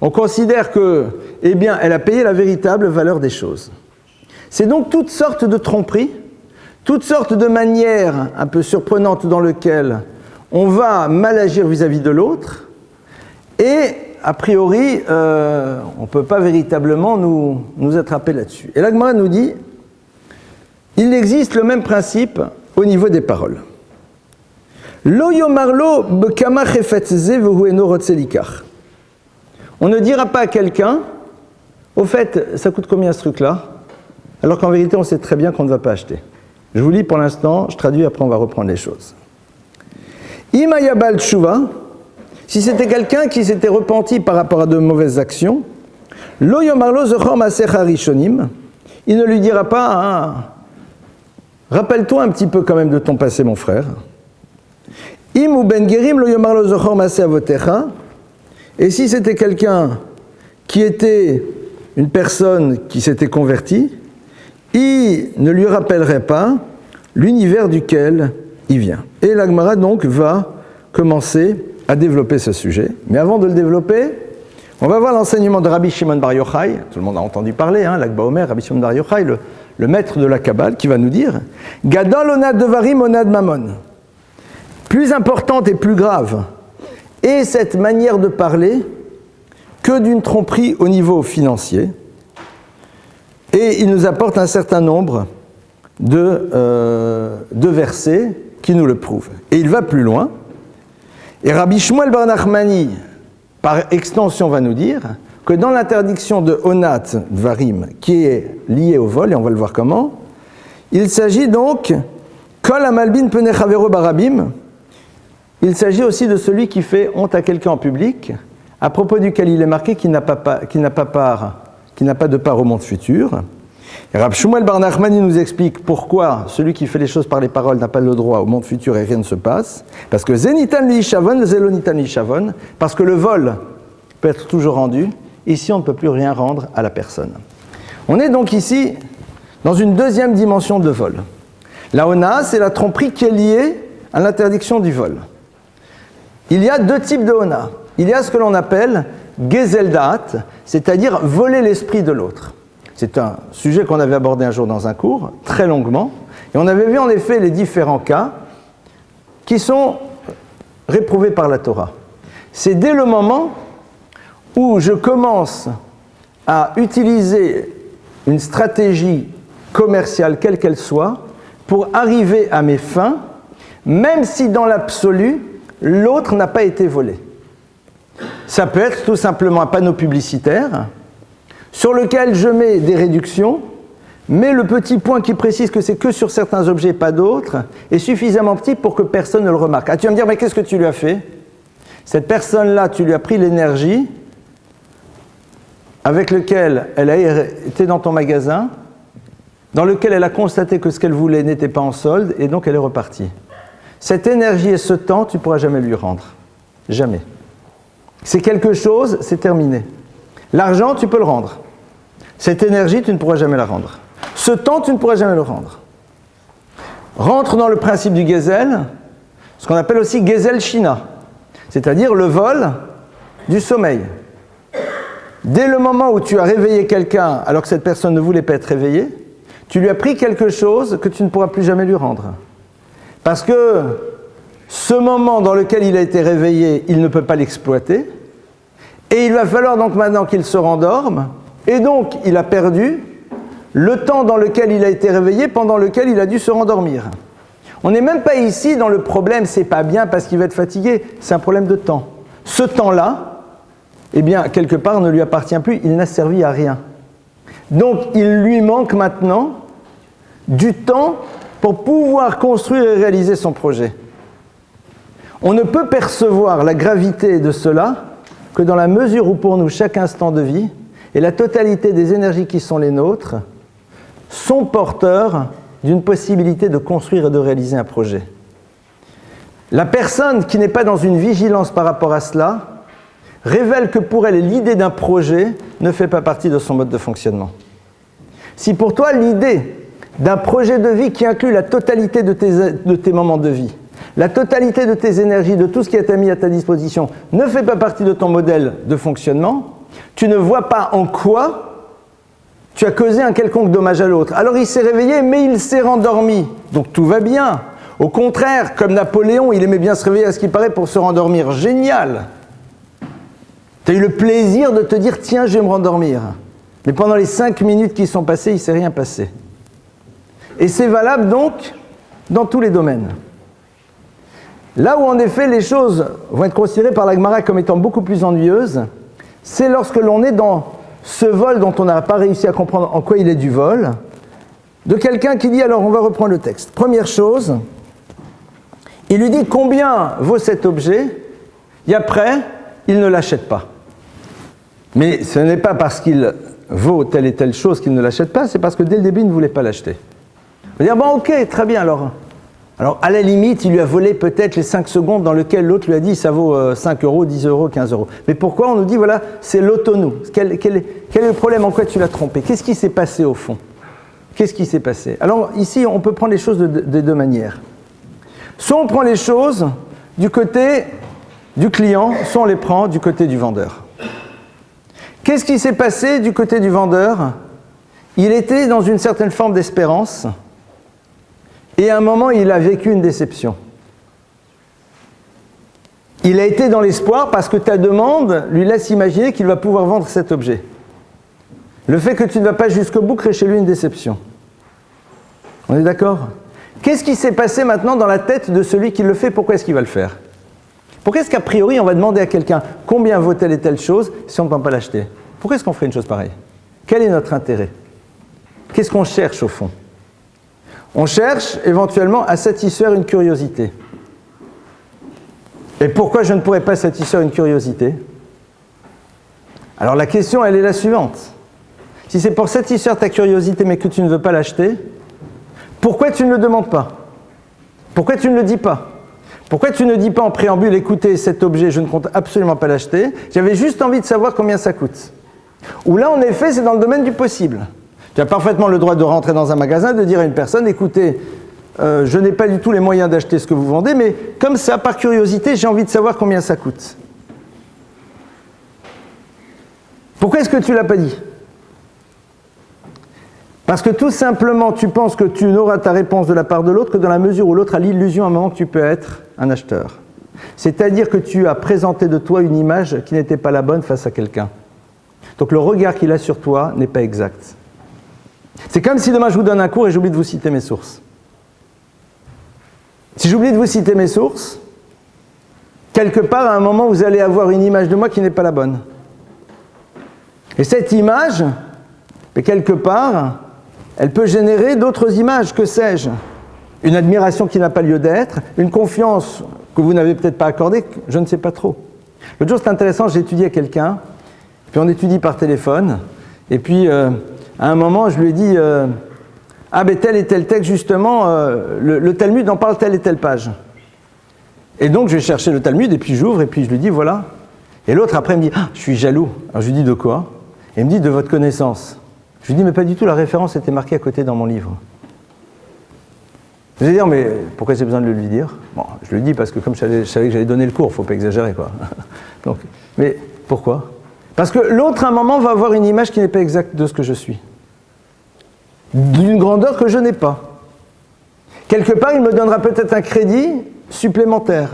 on considère que, eh bien, elle a payé la véritable valeur des choses. C'est donc toutes sortes de tromperies, toutes sortes de manières un peu surprenantes dans lesquelles on va mal agir vis-à-vis de l'autre, et a priori, on ne peut pas véritablement nous attraper là-dessus. Et la Gemara nous dit, il existe le même principe au niveau des paroles. Lo yomarlo bekama chefetze vehu eno rotze likach. On ne dira pas à quelqu'un, au fait, ça coûte combien ce truc-là? Alors qu'en vérité, on sait très bien qu'on ne va pas acheter. Je vous lis pour l'instant, je traduis, après on va reprendre les choses. Imayabal tshuva, si c'était quelqu'un qui s'était repenti par rapport à de mauvaises actions, lo yomarlo zechor maasecha rishonim, il ne lui dira pas, rappelle-toi un petit peu quand même de ton passé, mon frère. Im ou ben gerim lo yomar lo zochor maaseh avotecha. Et si c'était quelqu'un qui était une personne qui s'était convertie, il ne lui rappellerait pas l'univers duquel il vient. Et la Gemara donc va commencer à développer ce sujet. Mais avant de le développer, on va voir l'enseignement de Rabbi Shimon Bar Yochai. Tout le monde a entendu parler, l'Akba Omer, Rabbi Shimon Bar Yochai, le maître de la Kabbale, qui va nous dire Gadol onad devarim onad mamon. Plus importante et plus grave est cette manière de parler que d'une tromperie au niveau financier. Et il nous apporte un certain nombre de versets qui nous le prouvent. Et il va plus loin. Et Rabbi Shmuel bar Nachmani, par extension, va nous dire que dans l'interdiction de Onat Dvarim, qui est liée au vol, et on va le voir comment, il s'agit donc Kol Amalbin Pene Chavero Barabim. Il s'agit aussi de celui qui fait honte à quelqu'un en public, à propos duquel il est marqué qu'il n'a pas de part au monde futur. Et Rav Shmuel bar Nachmani nous explique pourquoi celui qui fait les choses par les paroles n'a pas le droit au monde futur et rien ne se passe. Parce que Zenitan Lishavon, Zelonitan Lishavon, parce que le vol peut être toujours rendu. Ici, on ne peut plus rien rendre à la personne. On est donc ici dans une deuxième dimension de vol. La Ona, c'est la tromperie qui est liée à l'interdiction du vol. Il y a deux types de Ona. Il y a ce que l'on appelle Gezeldat, c'est-à-dire voler l'esprit de l'autre. C'est un sujet qu'on avait abordé un jour dans un cours, très longuement, et on avait vu en effet les différents cas qui sont réprouvés par la Torah. C'est dès le moment où je commence à utiliser une stratégie commerciale, quelle qu'elle soit, pour arriver à mes fins, même si dans l'absolu, l'autre n'a pas été volé. Ça peut être tout simplement un panneau publicitaire sur lequel je mets des réductions, mais le petit point qui précise que c'est que sur certains objets, pas d'autres, est suffisamment petit pour que personne ne le remarque. Ah, tu vas me dire, mais qu'est-ce que tu lui as fait? Cette personne-là, tu lui as pris l'énergie avec laquelle elle a été dans ton magasin, dans lequel elle a constaté que ce qu'elle voulait n'était pas en solde, et donc elle est repartie. Cette énergie et ce temps, tu ne pourras jamais lui rendre. Jamais. C'est quelque chose, c'est terminé. L'argent, tu peux le rendre. Cette énergie, tu ne pourras jamais la rendre. Ce temps, tu ne pourras jamais le rendre. Rentre dans le principe du Gesell, ce qu'on appelle aussi Gesellschiנה, c'est-à-dire le vol du sommeil. Dès le moment où tu as réveillé quelqu'un alors que cette personne ne voulait pas être réveillée, tu lui as pris quelque chose que tu ne pourras plus jamais lui rendre. Parce que ce moment dans lequel il a été réveillé, il ne peut pas l'exploiter, et il va falloir donc maintenant qu'il se rendorme, et donc il a perdu le temps dans lequel il a été réveillé, pendant lequel il a dû se rendormir. On n'est même pas ici dans le problème, c'est pas bien parce qu'il va être fatigué, c'est un problème de temps. Ce temps-là, eh bien, quelque part, ne lui appartient plus, il n'a servi à rien. Donc, il lui manque maintenant du temps pour pouvoir construire et réaliser son projet. On ne peut percevoir la gravité de cela que dans la mesure où pour nous, chaque instant de vie et la totalité des énergies qui sont les nôtres sont porteurs d'une possibilité de construire et de réaliser un projet. La personne qui n'est pas dans une vigilance par rapport à cela révèle que pour elle, l'idée d'un projet ne fait pas partie de son mode de fonctionnement. Si pour toi, l'idée d'un projet de vie qui inclut la totalité de tes moments de vie, la totalité de tes énergies, de tout ce qui est mis à ta disposition, ne fait pas partie de ton modèle de fonctionnement, tu ne vois pas en quoi tu as causé un quelconque dommage à l'autre. Alors il s'est réveillé, mais il s'est rendormi. Donc tout va bien. Au contraire, comme Napoléon, il aimait bien se réveiller à ce qu'il paraît pour se rendormir. Génial! Tu as eu le plaisir de te dire, tiens, je vais me rendormir. Mais pendant les 5 minutes qui sont passées, il ne s'est rien passé. Et c'est valable donc dans tous les domaines. Là où en effet les choses vont être considérées par la Gemara comme étant beaucoup plus ennuyeuses, c'est lorsque l'on est dans ce vol dont on n'a pas réussi à comprendre en quoi il est du vol, de quelqu'un qui dit, alors on va reprendre le texte. Première chose, il lui dit combien vaut cet objet, et après, il ne l'achète pas. Mais ce n'est pas parce qu'il vaut telle et telle chose qu'il ne l'achète pas, c'est parce que dès le début, il ne voulait pas l'acheter. On va dire, bon ok, très bien, alors à la limite, il lui a volé peut-être les 5 secondes dans lesquelles l'autre lui a dit ça vaut 5 euros, 10 euros, 15 euros. Mais pourquoi on nous dit, voilà, c'est l'autonou. Quel est le problème? En quoi tu l'as trompé? Qu'est-ce qui s'est passé au fond? Qu'est-ce qui s'est passé? Alors ici, on peut prendre les choses de deux manières. Soit on prend les choses du côté du client, soit on les prend du côté du vendeur. Qu'est-ce qui s'est passé du côté du vendeur? Il était dans une certaine forme d'espérance. Et à un moment, il a vécu une déception. Il a été dans l'espoir parce que ta demande lui laisse imaginer qu'il va pouvoir vendre cet objet. Le fait que tu ne vas pas jusqu'au bout crée chez lui une déception. On est d'accord? Qu'est-ce qui s'est passé maintenant dans la tête de celui qui le fait? Pourquoi est-ce qu'il va le faire? Pourquoi est-ce qu'a priori on va demander à quelqu'un combien vaut telle et telle chose si on ne peut pas l'acheter? Pourquoi est-ce qu'on ferait une chose pareille? Quel est notre intérêt? Qu'est-ce qu'on cherche au fond? On cherche éventuellement à satisfaire une curiosité. Et pourquoi je ne pourrais pas satisfaire une curiosité? Alors la question, elle est la suivante. Si c'est pour satisfaire ta curiosité mais que tu ne veux pas l'acheter, pourquoi tu ne le demandes pas? Pourquoi tu ne le dis pas? Pourquoi tu ne dis pas en préambule, écoutez, cet objet, je ne compte absolument pas l'acheter, j'avais juste envie de savoir combien ça coûte. Ou là, en effet, c'est dans le domaine du possible. Tu as parfaitement le droit de rentrer dans un magasin, de dire à une personne, écoutez, je n'ai pas du tout les moyens d'acheter ce que vous vendez, mais comme ça, par curiosité, j'ai envie de savoir combien ça coûte. Pourquoi est-ce que tu ne l'as pas dit? Parce que tout simplement, tu penses que tu n'auras ta réponse de la part de l'autre que dans la mesure où l'autre a l'illusion à un moment que tu peux être un acheteur. C'est-à-dire que tu as présenté de toi une image qui n'était pas la bonne face à quelqu'un. Donc le regard qu'il a sur toi n'est pas exact. C'est comme si demain je vous donne un cours et j'oublie de vous citer mes sources. Si j'oublie de vous citer mes sources, quelque part, à un moment, vous allez avoir une image de moi qui n'est pas la bonne. Et cette image, quelque part, elle peut générer d'autres images, que sais-je? Une admiration qui n'a pas lieu d'être, une confiance que vous n'avez peut-être pas accordée, je ne sais pas trop. L'autre jour, c'est intéressant, j'ai étudié à quelqu'un, puis on étudie par téléphone, et puis à un moment, je lui ai dit ah ben tel et tel texte justement, le Talmud en parle telle et telle page. Et donc je vais chercher le Talmud et puis j'ouvre et puis je lui dis voilà. Et l'autre après me dit ah, je suis jaloux. Alors je lui dis de quoi? Et il me dit de votre connaissance. Je lui dis mais pas du tout, la référence était marquée à côté dans mon livre. Je vais dire mais pourquoi j'ai besoin de le lui dire? Bon, je le dis parce que comme je savais que j'allais donner le cours, faut pas exagérer quoi. Donc, mais pourquoi? Parce que l'autre à un moment va avoir une image qui n'est pas exacte de ce que je suis. D'une grandeur que je n'ai pas. Quelque part, il me donnera peut-être un crédit supplémentaire.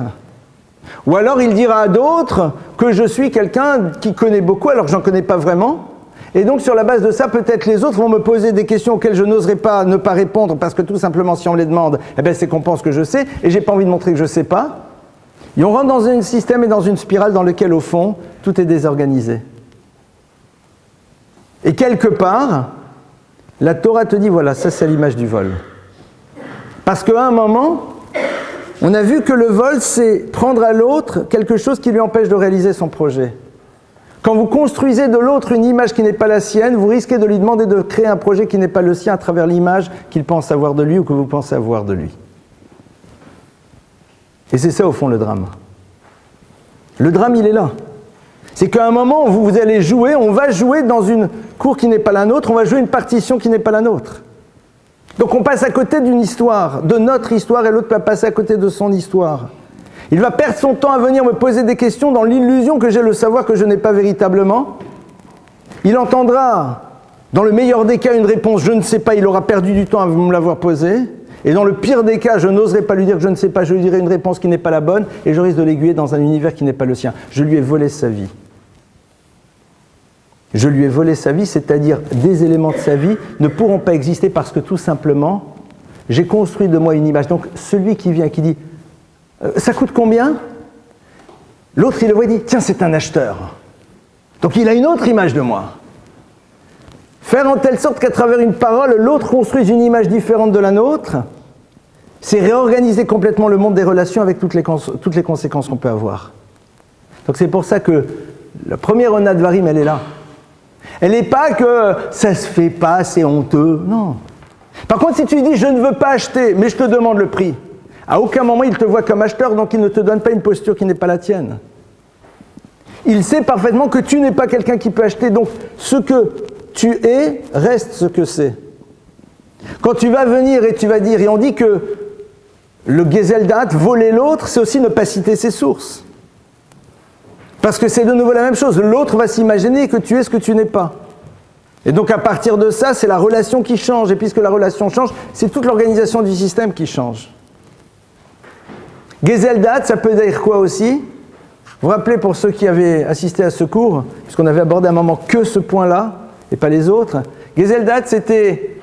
Ou alors il dira à d'autres que je suis quelqu'un qui connaît beaucoup alors que j'en connais pas vraiment. Et donc sur la base de ça, peut-être les autres vont me poser des questions auxquelles je n'oserais pas ne pas répondre parce que tout simplement si on les demande, eh ben, c'est qu'on pense que je sais et j'ai pas envie de montrer que je sais pas. Et on rentre dans un système et dans une spirale dans lequel au fond, tout est désorganisé. Et quelque part, la Torah te dit, voilà, ça c'est l'image du vol. Parce qu'à un moment, on a vu que le vol, c'est prendre à l'autre quelque chose qui lui empêche de réaliser son projet. Quand vous construisez de l'autre une image qui n'est pas la sienne, vous risquez de lui demander de créer un projet qui n'est pas le sien à travers l'image qu'il pense avoir de lui ou que vous pensez avoir de lui. Et c'est ça au fond le drame. Le drame, il est là. C'est qu'à un moment, vous allez jouer, on va jouer dans une cour qui n'est pas la nôtre, on va jouer une partition qui n'est pas la nôtre. Donc on passe à côté d'une histoire, de notre histoire, et l'autre va passer à côté de son histoire. Il va perdre son temps à venir me poser des questions dans l'illusion que j'ai le savoir que je n'ai pas véritablement. Il entendra, dans le meilleur des cas, une réponse « je ne sais pas », il aura perdu du temps à me l'avoir posée. Et dans le pire des cas, je n'oserais pas lui dire que je ne sais pas, je lui dirai une réponse qui n'est pas la bonne, et je risque de l'aiguiller dans un univers qui n'est pas le sien. Je lui ai volé sa vie. Je lui ai volé sa vie, c'est-à-dire des éléments de sa vie ne pourront pas exister parce que tout simplement, j'ai construit de moi une image. Donc celui qui vient et qui dit « ça coûte combien ?» L'autre, il le voit et dit « tiens, c'est un acheteur. » Donc il a une autre image de moi. Faire en telle sorte qu'à travers une parole, l'autre construise une image différente de la nôtre, c'est réorganiser complètement le monde des relations avec toutes les conséquences qu'on peut avoir. Donc c'est pour ça que la première Onat Dvarim, elle est là. Elle n'est pas que ça se fait pas, c'est honteux, non. Par contre, si tu lui dis je ne veux pas acheter, mais je te demande le prix, à aucun moment il te voit comme acheteur, donc il ne te donne pas une posture qui n'est pas la tienne. Il sait parfaitement que tu n'es pas quelqu'un qui peut acheter, donc ce que tu es reste ce que c'est. Quand tu vas venir et tu vas dire, et on dit que le Gezeldat, voler l'autre, c'est aussi ne pas citer ses sources. Parce que c'est de nouveau la même chose. L'autre va s'imaginer que tu es ce que tu n'es pas. Et donc à partir de ça, c'est la relation qui change. Et puisque la relation change, c'est toute l'organisation du système qui change. Gezeldat, ça peut dire quoi aussi? Vous vous rappelez pour ceux qui avaient assisté à ce cours, puisqu'on avait abordé à un moment que ce point-là, et pas les autres. Gezeldat, c'était,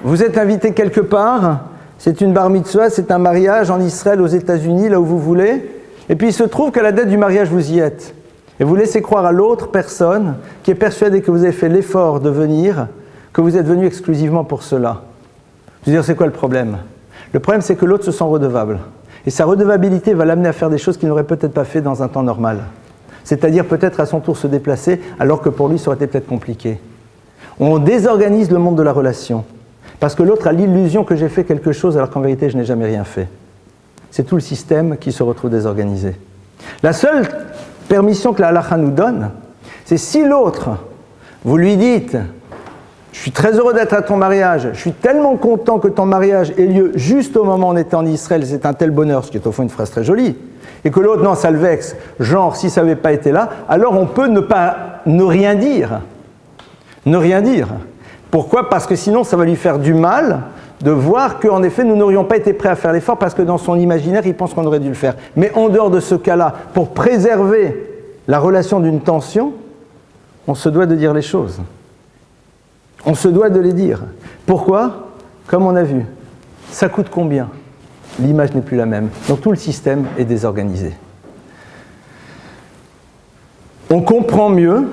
vous êtes invité quelque part, c'est une bar mitzvah, c'est un mariage en Israël, aux États-Unis, là où vous voulez, et puis il se trouve qu'à la date du mariage, vous y êtes. Et vous laissez croire à l'autre personne qui est persuadée que vous avez fait l'effort de venir, que vous êtes venu exclusivement pour cela. Je veux dire, c'est quoi le problème? Le problème, c'est que l'autre se sent redevable. Et sa redevabilité va l'amener à faire des choses qu'il n'aurait peut-être pas fait dans un temps normal. C'est-à-dire peut-être à son tour se déplacer, alors que pour lui, ça aurait été peut-être compliqué. On désorganise le monde de la relation. Parce que l'autre a l'illusion que j'ai fait quelque chose, alors qu'en vérité, je n'ai jamais rien fait. C'est tout le système qui se retrouve désorganisé. La seule permission que la halakha nous donne, c'est si l'autre, vous lui dites « Je suis très heureux d'être à ton mariage, je suis tellement content que ton mariage ait lieu juste au moment où on était en Israël, c'est un tel bonheur », ce qui est au fond une phrase très jolie, et que l'autre, non, ça le vexe, genre, si ça n'avait pas été là, alors on peut ne rien dire. Ne rien dire. Pourquoi? Parce que sinon, ça va lui faire du mal de voir qu'en effet, nous n'aurions pas été prêts à faire l'effort parce que dans son imaginaire, il pense qu'on aurait dû le faire. Mais en dehors de ce cas-là, pour préserver la relation d'une tension, on se doit de dire les choses. On se doit de les dire. Pourquoi? Comme on a vu, ça coûte combien? L'image n'est plus la même. Donc tout le système est désorganisé. On comprend mieux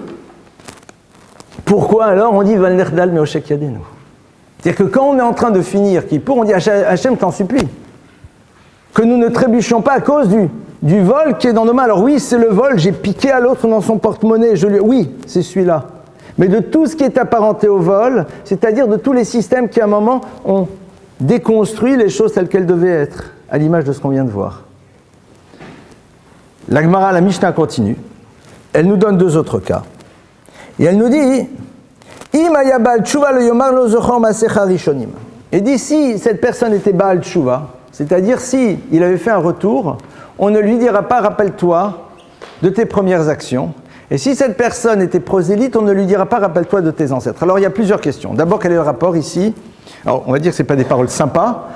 pourquoi alors on dit Val Nerdal Meoshek Yadenu. C'est-à-dire que quand on est en train de finir Kippour, on dit Hachem, t'en supplie. Que nous ne trébuchions pas à cause du vol qui est dans nos mains. Alors oui, c'est le vol, j'ai piqué à l'autre dans son porte-monnaie, oui, c'est celui-là. mais de tout ce qui est apparenté au vol, c'est-à-dire de tous les systèmes qui à un moment ont déconstruit les choses telles qu'elles devaient être, à l'image de ce qu'on vient de voir. La Gemara, la Mishnah continue. Elle nous donne deux autres cas. Et elle nous dit, et dit si cette personne était Baal Tshuva, c'est-à-dire si il avait fait un retour, on ne lui dira pas rappelle-toi de tes premières actions. Et si cette personne était prosélyte, on ne lui dira pas rappelle-toi de tes ancêtres. Alors il y a plusieurs questions. D'abord, quel est le rapport ici? Alors on va dire que ce n'est pas des paroles sympas,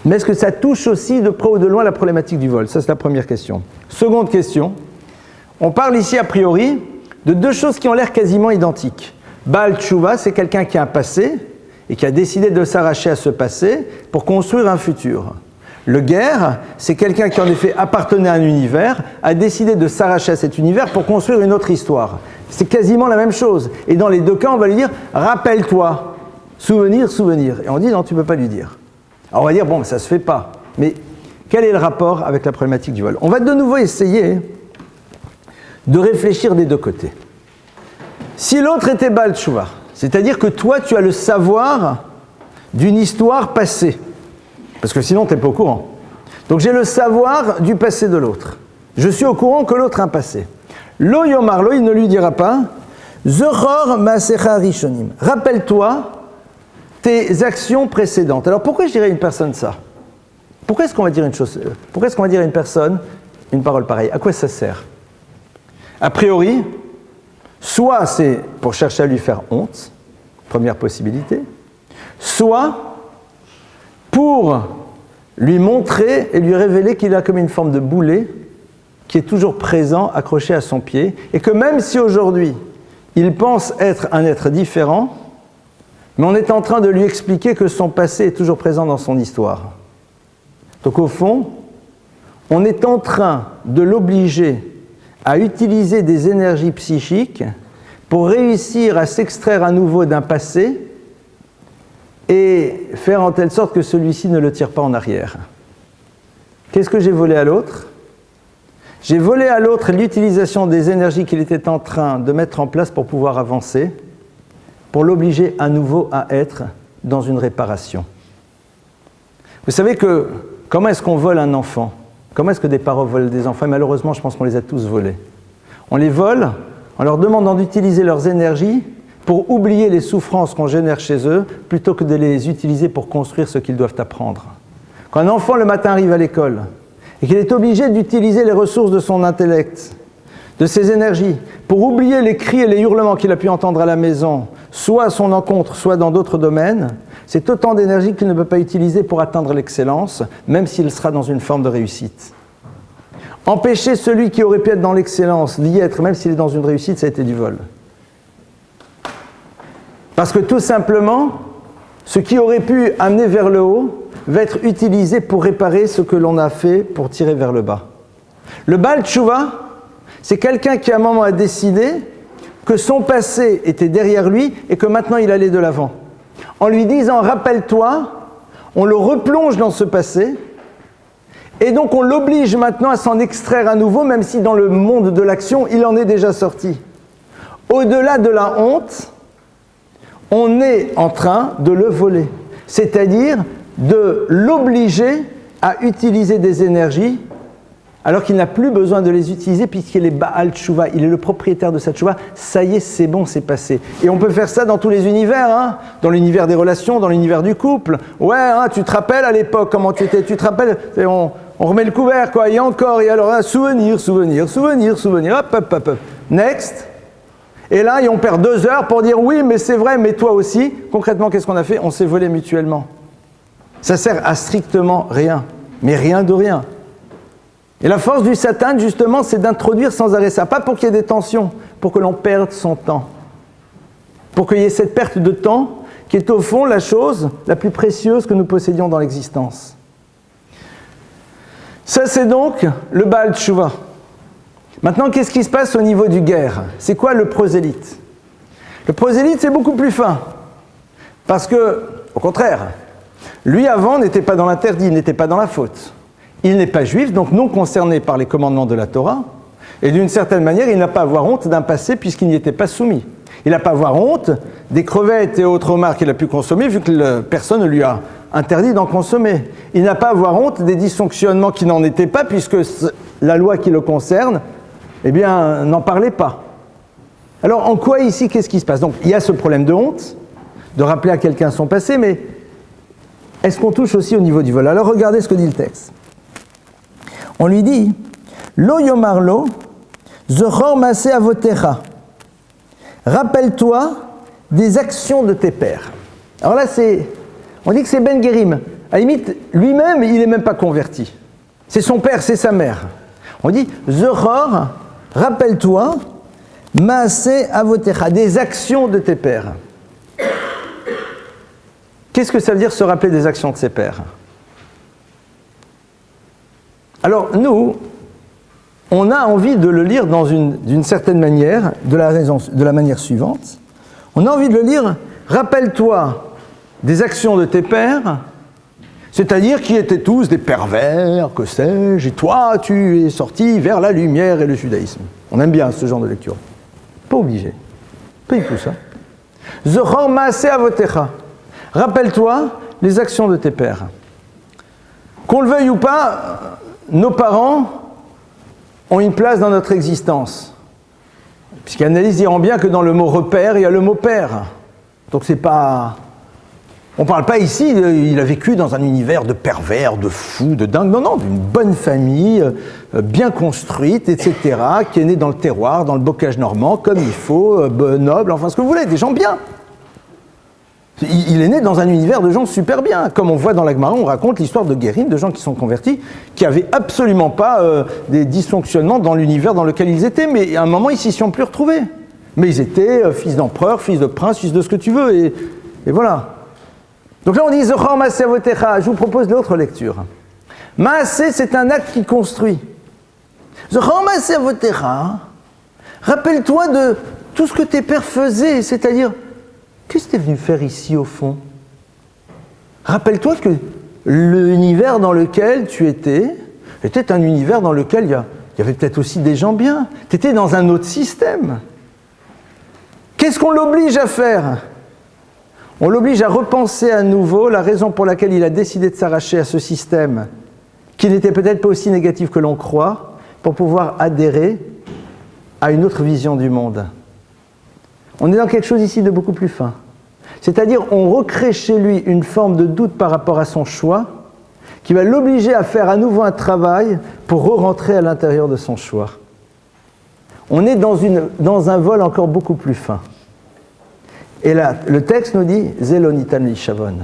mais est-ce que ça touche aussi de près ou de loin la problématique du vol? Ça c'est la première question. Seconde question, on parle ici a priori de deux choses qui ont l'air quasiment identiques. Baal Tshuva, c'est quelqu'un qui a un passé et qui a décidé de s'arracher à ce passé pour construire un futur. Le guerre, c'est quelqu'un qui en effet appartenait à un univers, a décidé de s'arracher à cet univers pour construire une autre histoire. C'est quasiment la même chose. Et dans les deux cas, on va lui dire « rappelle-toi », souvenir, souvenir. Et on dit « non, tu ne peux pas lui dire ». Alors on va dire « bon, ça ne se fait pas ». Mais quel est le rapport avec la problématique du vol? On va de nouveau essayer de réfléchir des deux côtés. Si l'autre était Baal Tshuva, c'est-à-dire que toi, tu as le savoir d'une histoire passée, parce que sinon, tu n'es pas au courant. Donc, j'ai le savoir du passé de l'autre. Je suis au courant que l'autre a un passé. Lo yomar lo, il ne lui dira pas Zochor maasecha rishonim. Rappelle-toi tes actions précédentes. Alors, pourquoi je dirais à une personne ça? Pourquoi est-ce qu'on va dire une chose? Pourquoi est-ce qu'on va dire à une personne une parole pareille? À quoi ça sert? A priori, soit c'est pour chercher à lui faire honte, première possibilité, soit pour lui montrer et lui révéler qu'il a comme une forme de boulet qui est toujours présent, accroché à son pied, et que même si aujourd'hui il pense être un être différent, mais on est en train de lui expliquer que son passé est toujours présent dans son histoire. Donc au fond, on est en train de l'obliger à utiliser des énergies psychiques pour réussir à s'extraire à nouveau d'un passé et faire en telle sorte que celui-ci ne le tire pas en arrière. Qu'est-ce que j'ai volé à l'autre? J'ai volé à l'autre l'utilisation des énergies qu'il était en train de mettre en place pour pouvoir avancer, pour l'obliger à nouveau à être dans une réparation. Vous savez que, comment est-ce qu'on vole un enfant? Comment est-ce que des parents volent des enfants? Et malheureusement, je pense qu'on les a tous volés. On les vole en leur demandant d'utiliser leurs énergies pour oublier les souffrances qu'on génère chez eux, plutôt que de les utiliser pour construire ce qu'ils doivent apprendre. Quand un enfant le matin arrive à l'école, et qu'il est obligé d'utiliser les ressources de son intellect, de ses énergies, pour oublier les cris et les hurlements qu'il a pu entendre à la maison, soit à son encontre, soit dans d'autres domaines, c'est autant d'énergie qu'il ne peut pas utiliser pour atteindre l'excellence, même s'il sera dans une forme de réussite. Empêcher celui qui aurait pu être dans l'excellence d'y être, même s'il est dans une réussite, ça a été du vol. Parce que tout simplement, ce qui aurait pu amener vers le haut va être utilisé pour réparer ce que l'on a fait pour tirer vers le bas. Le Baal Tshuva, c'est quelqu'un qui à un moment a décidé que son passé était derrière lui et que maintenant il allait de l'avant. En lui disant « rappelle-toi », on le replonge dans ce passé et donc on l'oblige maintenant à s'en extraire à nouveau, même si dans le monde de l'action, il en est déjà sorti. Au-delà de la honte, on est en train de le voler, c'est-à-dire de l'obliger à utiliser des énergies alors qu'il n'a plus besoin de les utiliser puisqu'il est Baal Tshuva, il est le propriétaire de cette Tshuva, ça y est, c'est bon, c'est passé. Et on peut faire ça dans tous les univers, hein, dans l'univers des relations, dans l'univers du couple. Ouais, hein, tu te rappelles à l'époque comment tu étais, tu te rappelles, on remet le couvert, quoi, et encore, et alors, hein, souvenir, hop, next. Et là, on perd 2 heures pour dire oui, mais c'est vrai, mais toi aussi. Concrètement, qu'est-ce qu'on a fait? On s'est volé mutuellement. Ça sert à strictement rien, mais rien de rien. Et la force du Satan, justement, c'est d'introduire sans arrêt ça. Pas pour qu'il y ait des tensions, pour que l'on perde son temps. Pour qu'il y ait cette perte de temps qui est au fond la chose la plus précieuse que nous possédions dans l'existence. Ça, c'est donc le Baal Tshuva. Maintenant, qu'est-ce qui se passe au niveau du guerre? C'est quoi le prosélyte? Le prosélyte, c'est beaucoup plus fin. Parce que, au contraire, lui avant n'était pas dans l'interdit, n'était pas dans la faute. Il n'est pas juif, donc non concerné par les commandements de la Torah. Et d'une certaine manière, il n'a pas à avoir honte d'un passé puisqu'il n'y était pas soumis. Il n'a pas à avoir honte des crevettes et autres homards qu'il a pu consommer, vu que personne ne lui a interdit d'en consommer. Il n'a pas à avoir honte des dysfonctionnements qui n'en étaient pas, puisque la loi qui le concerne, eh bien, n'en parlait pas. Alors, en quoi ici, qu'est-ce qui se passe? Donc, il y a ce problème de honte, de rappeler à quelqu'un son passé, mais est-ce qu'on touche aussi au niveau du vol? Alors, regardez ce que dit le texte. On lui dit « Lo yomarlo, zochor maase avotecha » rappelle-toi des actions de tes pères. Alors là, on dit que c'est Ben Guérim. À la limite, lui-même, il n'est même pas converti. C'est son père, c'est sa mère. On dit, Zohor, rappelle-toi, Maase avotecha, des actions de tes pères. Qu'est-ce que ça veut dire se rappeler des actions de ses pères? Alors, nous, on a envie de le lire d'une certaine manière, de la manière suivante. On a envie de le lire, rappelle-toi des actions de tes pères, c'est-à-dire qui étaient tous des pervers, que sais-je, et toi, tu es sorti vers la lumière et le judaïsme. On aime bien ce genre de lecture. Pas obligé. Pas du tout ça. Zochor maase avotecha. Rappelle-toi les actions de tes pères. Qu'on le veuille ou pas, nos parents ont une place dans notre existence. Psychanalystes diront bien que dans le mot repère, il y a le mot père. Donc c'est pas... On ne parle pas ici, il a vécu dans un univers de pervers, de fous, de dingues. Non, non, d'une bonne famille, bien construite, etc., qui est née dans le terroir, dans le bocage normand, comme il faut, noble, enfin ce que vous voulez, des gens bien. Il est né dans un univers de gens super bien. Comme on voit dans la Gemara, on raconte l'histoire de Guérim, de gens qui sont convertis, qui n'avaient absolument pas des dysfonctionnements dans l'univers dans lequel ils étaient, mais à un moment, ils s'y sont plus retrouvés. Mais ils étaient fils d'empereur, fils de prince, fils de ce que tu veux, et voilà. Donc là, on dit « Zochor maase avotecha ». Je vous propose l'autre lecture. « Maase », c'est un acte qui construit. « Zochor maase avotecha », rappelle-toi de tout ce que tes pères faisaient, c'est-à-dire... Qu'est-ce que tu es venu faire ici, au fond? Rappelle-toi que l'univers dans lequel tu étais était un univers dans lequel il y avait peut-être aussi des gens bien. Tu étais dans un autre système. Qu'est-ce qu'on l'oblige à faire? On l'oblige à repenser à nouveau la raison pour laquelle il a décidé de s'arracher à ce système, qui n'était peut-être pas aussi négatif que l'on croit, pour pouvoir adhérer à une autre vision du monde. On est dans quelque chose ici de beaucoup plus fin. C'est-à-dire, on recrée chez lui une forme de doute par rapport à son choix, qui va l'obliger à faire à nouveau un travail pour re-rentrer à l'intérieur de son choix. On est dans un vol encore beaucoup plus fin. Et là, le texte nous dit « Zelonitan lishavon ».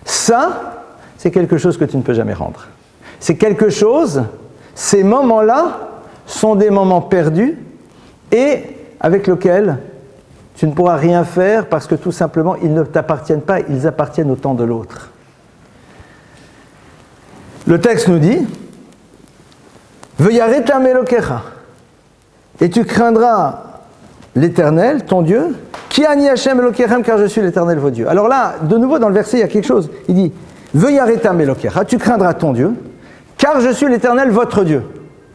Ça, c'est quelque chose que tu ne peux jamais rendre. C'est quelque chose, ces moments-là sont des moments perdus et avec lesquels tu ne pourras rien faire parce que tout simplement, ils ne t'appartiennent pas, ils appartiennent au temps de l'autre. Le texte nous dit « Veyaretam Elokecha » et tu craindras l'Éternel, ton Dieu, « Ki ani Hashem Elokechem, car je suis l'Éternel, votre Dieu ». Alors là, de nouveau, dans le verset, il y a quelque chose. Il dit « Veyaretam Elokecha » tu craindras ton Dieu, car je suis l'Éternel, votre Dieu.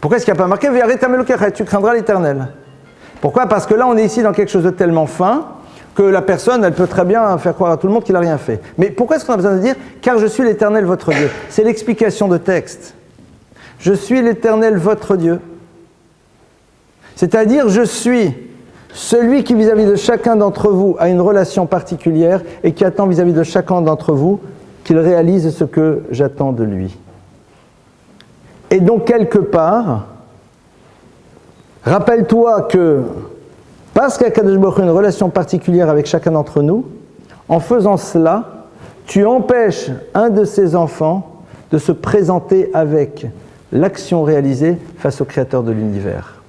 Pourquoi est-ce qu'il n'y a pas marqué « Veyaretam Elokecha » tu craindras l'Éternel? Pourquoi? Parce que là, on est ici dans quelque chose de tellement fin que la personne, elle peut très bien faire croire à tout le monde qu'il n'a rien fait. Mais pourquoi est-ce qu'on a besoin de dire « Car je suis l'Éternel, votre Dieu » C'est l'explication de texte. Je suis l'Éternel, votre Dieu. C'est-à-dire, je suis celui qui, vis-à-vis de chacun d'entre vous, a une relation particulière et qui attend vis-à-vis de chacun d'entre vous qu'il réalise ce que j'attends de lui. Et donc, quelque part, rappelle-toi que, parce qu'Akadosh Baruch Hu a une relation particulière avec chacun d'entre nous, en faisant cela, tu empêches un de ses enfants de se présenter avec l'action réalisée face au Créateur de l'univers.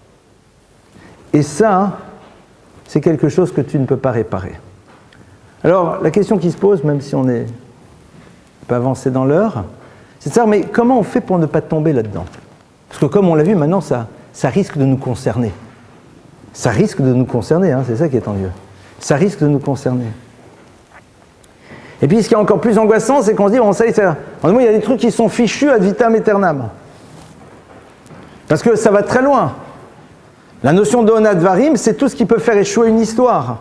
Et ça, c'est quelque chose que tu ne peux pas réparer. Alors, la question qui se pose, même si on est un peu avancé dans l'heure, c'est de savoir, mais comment on fait pour ne pas tomber là-dedans? Parce que comme on l'a vu, maintenant, ça risque de nous concerner. Ça risque de nous concerner, hein, c'est ça qui est ennuyeux. Ça risque de nous concerner. Et puis, ce qui est encore plus angoissant, c'est qu'on se dit, bon, ça y est, il y a des trucs qui sont fichus ad vitam aeternam. Parce que ça va très loin. La notion de onad varim, c'est tout ce qui peut faire échouer une histoire.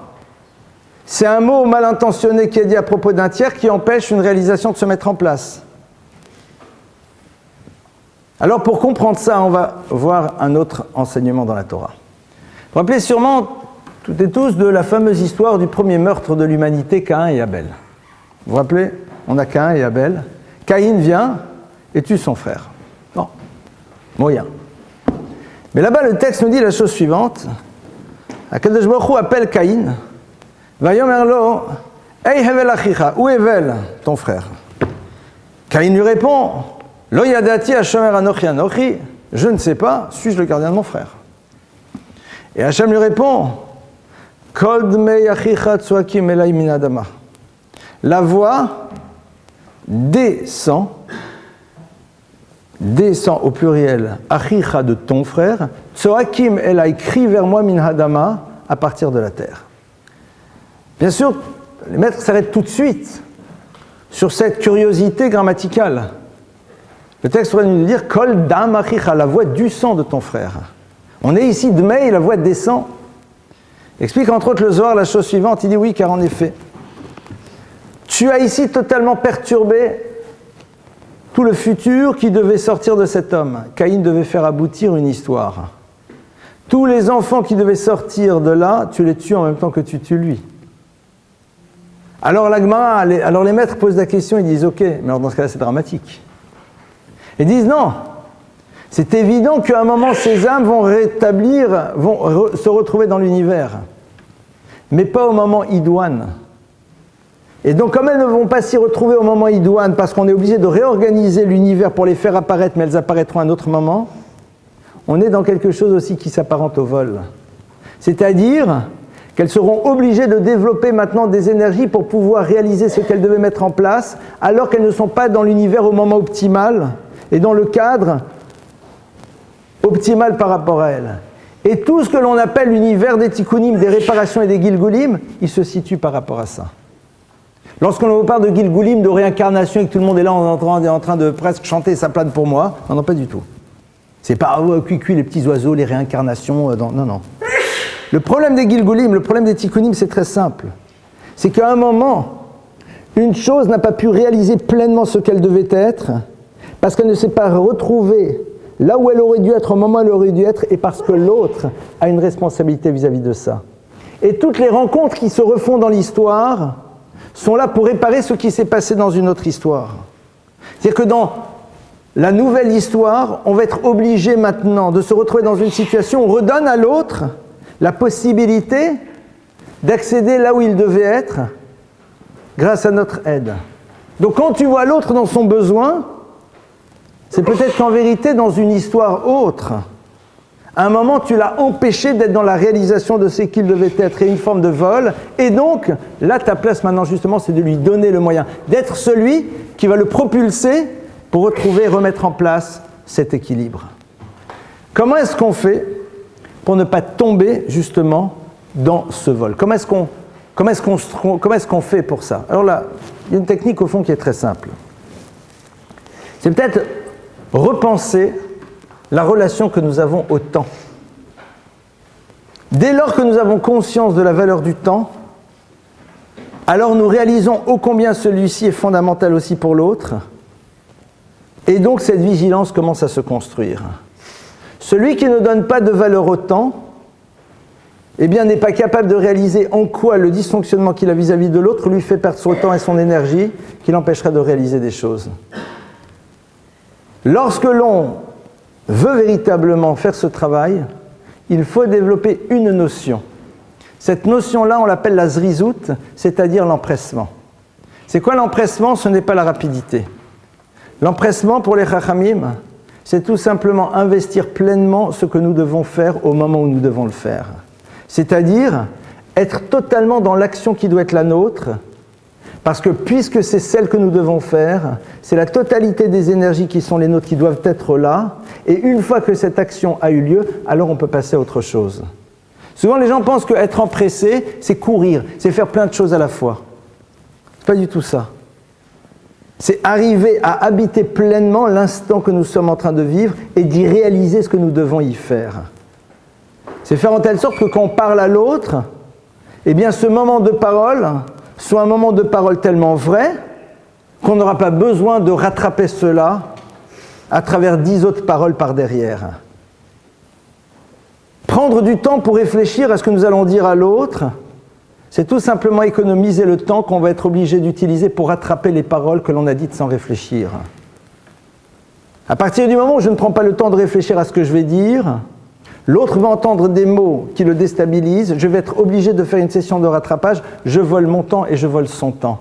C'est un mot mal intentionné qui est dit à propos d'un tiers qui empêche une réalisation de se mettre en place. Alors pour comprendre ça, on va voir un autre enseignement dans la Torah. Vous vous rappelez sûrement, toutes et tous, de la fameuse histoire du premier meurtre de l'humanité, Caïn et Abel. Vous vous rappelez? On a Caïn et Abel. Caïn vient et tue son frère. Bon, moyen. Mais là-bas, le texte nous dit la chose suivante. Akadosh Baruch Hu appelle Caïn. Vayomer lo, Ei hevel achicha, où est Hevel, ton frère? Caïn lui répond, Lo yadati Hashem anochi anochi, je ne sais pas, suis-je le gardien de mon frère? Et Hashem lui répond, Kol dmei achicha tsuakim elai min adama. La voix descend au pluriel, achicha de ton frère, tsuakim elai crie vers moi min hadama, à partir de la terre. Bien sûr, les maîtres s'arrêtent tout de suite sur cette curiosité grammaticale. Le texte pourrait nous dire Kol dam achicha, la voix du sang de ton frère. On est ici dmei, la voix descend. Explique entre autres le Zohar la chose suivante, il dit oui, car en effet, tu as ici totalement perturbé tout le futur qui devait sortir de cet homme. Caïn devait faire aboutir une histoire. Tous les enfants qui devaient sortir de là, tu les tues en même temps que tu tues lui. Alors alors les maîtres posent la question, ils disent ok, mais alors dans ce cas-là c'est dramatique. Ils disent non, c'est évident qu'à un moment ces âmes vont se retrouver dans l'univers, mais pas au moment idoine. Et donc comme elles ne vont pas s'y retrouver au moment idoine, parce qu'on est obligé de réorganiser l'univers pour les faire apparaître, mais elles apparaîtront à un autre moment, on est dans quelque chose aussi qui s'apparente au vol. C'est-à-dire qu'elles seront obligées de développer maintenant des énergies pour pouvoir réaliser ce qu'elles devaient mettre en place, alors qu'elles ne sont pas dans l'univers au moment optimal, et dans le cadre optimal par rapport à elles. Et tout ce que l'on appelle l'univers des tikkunim, des réparations et des gilgulim, il se situe par rapport à ça. Lorsqu'on vous parle de gilgulim, de réincarnation, et que tout le monde est là en train de presque chanter sa plane pour moi, non, pas du tout. C'est pas cuicui, les petits oiseaux, les réincarnations, non. Le problème des gilgulim, le problème des tikkunim, c'est très simple. C'est qu'à un moment, une chose n'a pas pu réaliser pleinement ce qu'elle devait être, parce qu'elle ne s'est pas retrouvée là où elle aurait dû être, au moment où elle aurait dû être, et parce que l'autre a une responsabilité vis-à-vis de ça. Et toutes les rencontres qui se refont dans l'histoire sont là pour réparer ce qui s'est passé dans une autre histoire. C'est-à-dire que dans la nouvelle histoire, on va être obligé maintenant de se retrouver dans une situation où on redonne à l'autre la possibilité d'accéder là où il devait être grâce à notre aide. Donc quand tu vois l'autre dans son besoin, c'est peut-être qu'en vérité, dans une histoire autre, à un moment, tu l'as empêché d'être dans la réalisation de ce qu'il devait être, et une forme de vol, et donc, là, ta place maintenant, justement, c'est de lui donner le moyen, d'être celui qui va le propulser pour retrouver et remettre en place cet équilibre. Comment est-ce qu'on fait pour ne pas tomber, justement, dans ce vol? Comment est-ce qu'on fait pour ça? Alors là, il y a une technique, au fond, qui est très simple. C'est peut-être repenser la relation que nous avons au temps. Dès lors que nous avons conscience de la valeur du temps, alors nous réalisons ô combien celui-ci est fondamental aussi pour l'autre, et donc cette vigilance commence à se construire. Celui qui ne donne pas de valeur au temps, eh bien n'est pas capable de réaliser en quoi le dysfonctionnement qu'il a vis-à-vis de l'autre lui fait perdre son temps et son énergie, qui l'empêcherait de réaliser des choses. Lorsque l'on veut véritablement faire ce travail, il faut développer une notion. Cette notion-là, on l'appelle la zrizout, c'est-à-dire l'empressement. C'est quoi l'empressement? Ce n'est pas la rapidité. L'empressement pour les chachamim, c'est tout simplement investir pleinement ce que nous devons faire au moment où nous devons le faire. C'est-à-dire être totalement dans l'action qui doit être la nôtre, parce que puisque c'est celle que nous devons faire, c'est la totalité des énergies qui sont les nôtres qui doivent être là, et une fois que cette action a eu lieu, alors on peut passer à autre chose. Souvent les gens pensent qu'être empressé, c'est courir, c'est faire plein de choses à la fois. C'est pas du tout ça. C'est arriver à habiter pleinement l'instant que nous sommes en train de vivre et d'y réaliser ce que nous devons y faire. C'est faire en telle sorte que quand on parle à l'autre, eh bien ce moment de parole soit un moment de parole tellement vrai qu'on n'aura pas besoin de rattraper cela à travers 10 autres paroles par derrière. Prendre du temps pour réfléchir à ce que nous allons dire à l'autre, c'est tout simplement économiser le temps qu'on va être obligé d'utiliser pour rattraper les paroles que l'on a dites sans réfléchir. À partir du moment où je ne prends pas le temps de réfléchir à ce que je vais dire, l'autre va entendre des mots qui le déstabilisent, je vais être obligé de faire une session de rattrapage, je vole mon temps et je vole son temps.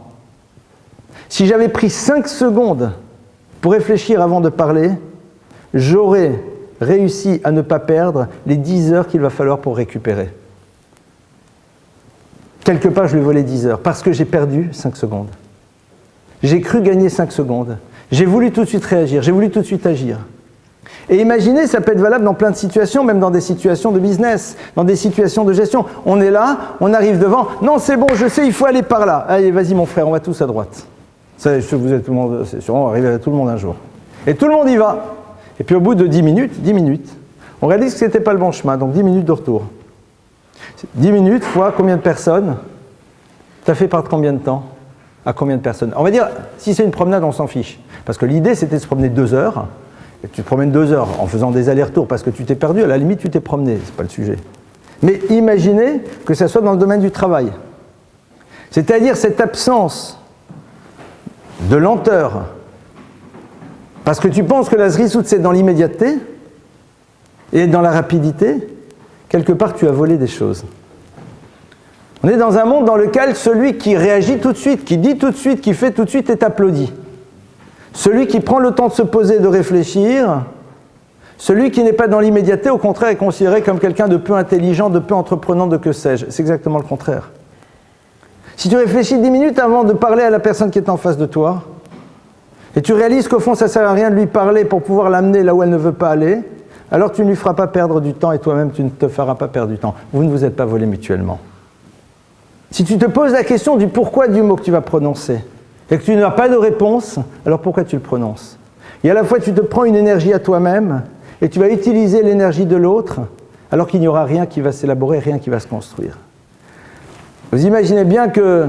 Si j'avais pris 5 secondes pour réfléchir avant de parler, j'aurais réussi à ne pas perdre les 10 heures qu'il va falloir pour récupérer. Quelque part, je lui ai volé 10 heures parce que j'ai perdu 5 secondes. J'ai cru gagner 5 secondes. J'ai voulu tout de suite réagir, j'ai voulu tout de suite agir. Et imaginez, ça peut être valable dans plein de situations, même dans des situations de business, dans des situations de gestion. On est là, on arrive devant, non c'est bon, je sais, il faut aller par là. Allez, vas-y mon frère, on va tous à droite. Ça, vous êtes tout le monde, c'est sûr, on va arriver à tout le monde un jour. Et tout le monde y va. Et puis au bout de 10 minutes, on réalise que ce n'était pas le bon chemin, donc 10 minutes de retour. 10 minutes fois combien de personnes? Tu as fait part de combien de temps? À combien de personnes? On va dire, si c'est une promenade, on s'en fiche. Parce que l'idée, c'était de se promener 2 heures. Et tu te promènes 2 heures en faisant des allers-retours parce que tu t'es perdu, à la limite, tu t'es promené. C'est pas le sujet. Mais imaginez que ça soit dans le domaine du travail. C'est-à-dire cette absence de lenteur. Parce que tu penses que la zrisout, c'est dans l'immédiateté et dans la rapidité. Quelque part, tu as volé des choses. On est dans un monde dans lequel celui qui réagit tout de suite, qui dit tout de suite, qui fait tout de suite est applaudi. Celui qui prend le temps de se poser, de réfléchir, celui qui n'est pas dans l'immédiateté, au contraire, est considéré comme quelqu'un de peu intelligent, de peu entreprenant, de que sais-je. C'est exactement le contraire. Si tu réfléchis 10 minutes avant de parler à la personne qui est en face de toi, et tu réalises qu'au fond, ça ne sert à rien de lui parler pour pouvoir l'amener là où elle ne veut pas aller, alors tu ne lui feras pas perdre du temps et toi-même, tu ne te feras pas perdre du temps. Vous ne vous êtes pas volés mutuellement. Si tu te poses la question du pourquoi du mot que tu vas prononcer et que tu n'as pas de réponse, alors pourquoi tu le prononces? Et à la fois, tu te prends une énergie à toi-même et tu vas utiliser l'énergie de l'autre alors qu'il n'y aura rien qui va s'élaborer, rien qui va se construire. Vous imaginez bien que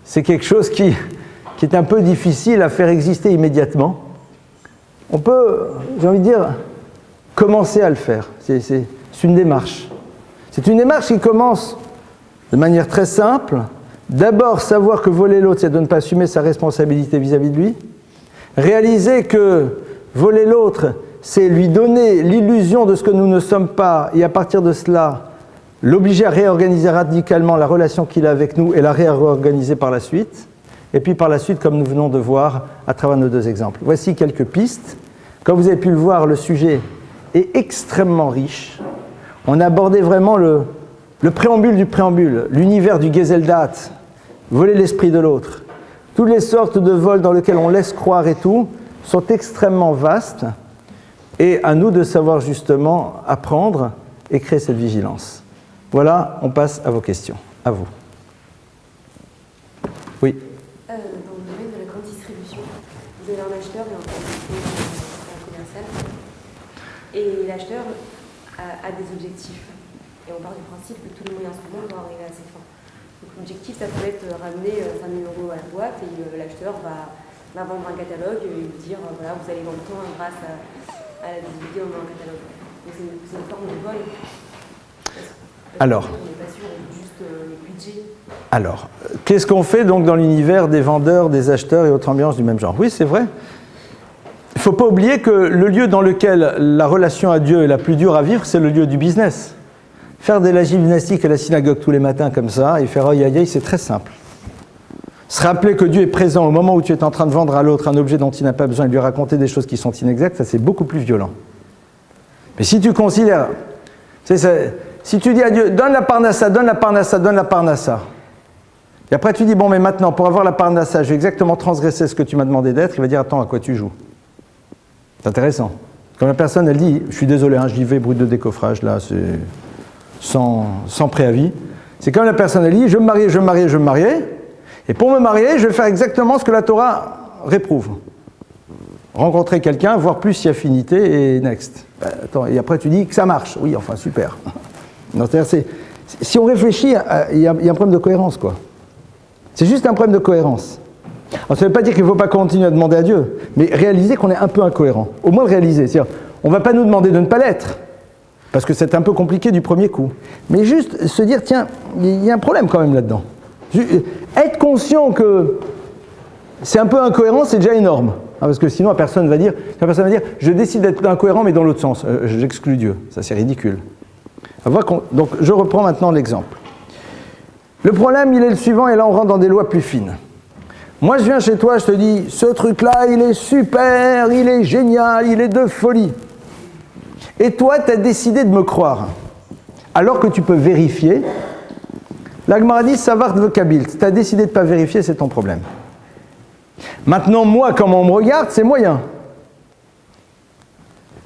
c'est quelque chose qui est un peu difficile à faire exister immédiatement. On peut, j'ai envie de dire, commencer à le faire. C'est une démarche. C'est une démarche qui commence de manière très simple. D'abord, savoir que voler l'autre, c'est de ne pas assumer sa responsabilité vis-à-vis de lui. Réaliser que voler l'autre, c'est lui donner l'illusion de ce que nous ne sommes pas, et à partir de cela, l'obliger à réorganiser radicalement la relation qu'il a avec nous et la réorganiser par la suite. Et puis par la suite, comme nous venons de voir à travers nos 2 exemples. Voici quelques pistes. Comme vous avez pu le voir, le sujet est extrêmement riche. On a abordé vraiment le préambule du préambule, l'univers du Geseldat, voler l'esprit de l'autre. Toutes les sortes de vols dans lesquels on laisse croire et tout sont extrêmement vastes. Et à nous de savoir justement apprendre et créer cette vigilance. Voilà, on passe à vos questions. À vous. Oui. Dans le domaine de la grande distribution, vous avez un acheteur et un commercial. Et l'acheteur a des objectifs. Et on part du principe que tous les moyens instruments doivent arriver à ses fins. Donc l'objectif, ça peut être ramener 5 000 € à la boîte et l'acheteur va vendre un catalogue et lui dire voilà, vous allez vendre tant grâce à la visibilité dans un catalogue. Donc c'est une forme de vol. Alors, on n'est pas sûr juste le budget. Alors, qu'est-ce qu'on fait donc dans l'univers des vendeurs, des acheteurs et autres ambiances du même genre? Oui, c'est vrai. Il ne faut pas oublier que le lieu dans lequel la relation à Dieu est la plus dure à vivre, c'est le lieu du business. Faire de la gymnastique à la synagogue tous les matins comme ça et faire aïe aïe aïe, c'est très simple. Se rappeler que Dieu est présent au moment où tu es en train de vendre à l'autre un objet dont il n'a pas besoin et lui raconter des choses qui sont inexactes, ça c'est beaucoup plus violent. Mais si tu considères, si tu dis à Dieu, donne la parnassa, donne la parnassa, donne la parnassa, et après tu dis, bon mais maintenant pour avoir la parnassa, je vais exactement transgresser ce que tu m'as demandé d'être, il va dire, attends, à quoi tu joues? C'est intéressant. Quand la personne elle dit, je suis désolé, hein, j'y vais, brut de décoffrage, là, c'est sans préavis, c'est comme la personne elle dit, je veux me marier, et pour me marier, je vais faire exactement ce que la Torah réprouve. Rencontrer quelqu'un, voir plus si affinité et next. Attends, et après tu dis que ça marche. Oui, enfin super. Non, Si on réfléchit, il y a un problème de cohérence, quoi. C'est juste un problème de cohérence. Alors, ça ne veut pas dire qu'il ne faut pas continuer à demander à Dieu, mais réaliser qu'on est un peu incohérent. Au moins le réaliser. C'est-à-dire, on ne va pas nous demander de ne pas l'être, parce que c'est un peu compliqué du premier coup. Mais juste se dire, tiens, il y a un problème quand même là-dedans. Être conscient que c'est un peu incohérent, c'est déjà énorme. Parce que sinon, la personne va dire, je décide d'être incohérent, mais dans l'autre sens. J'exclus Dieu. Ça, c'est ridicule. Donc, je reprends maintenant l'exemple. Le problème, il est le suivant, et là, on rentre dans des lois plus fines. Moi, je viens chez toi, je te dis, ce truc-là, il est super, il est génial, il est de folie. Et toi, tu as décidé de me croire. Alors que tu peux vérifier. La Gemara dit, savart vocabilt. Tu as décidé de ne pas vérifier, c'est ton problème. Maintenant, moi, comment on me regarde, c'est moyen.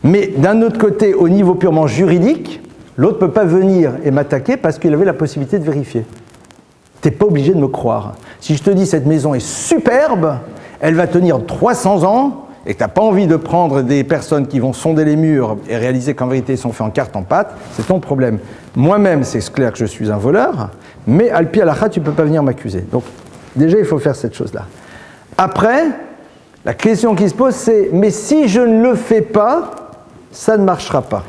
Mais d'un autre côté, au niveau purement juridique, l'autre ne peut pas venir et m'attaquer parce qu'il avait la possibilité de vérifier. Tu n'es pas obligé de me croire. Si je te dis cette maison est superbe, elle va tenir 300 ans, et que tu n'as pas envie de prendre des personnes qui vont sonder les murs et réaliser qu'en vérité ils sont faits en carte en pâte, c'est ton problème. Moi-même, c'est clair que je suis un voleur, mais Alpi Alacha, tu ne peux pas venir m'accuser. Donc déjà, il faut faire cette chose-là. Après, la question qui se pose, c'est « mais si je ne le fais pas, ça ne marchera pas ».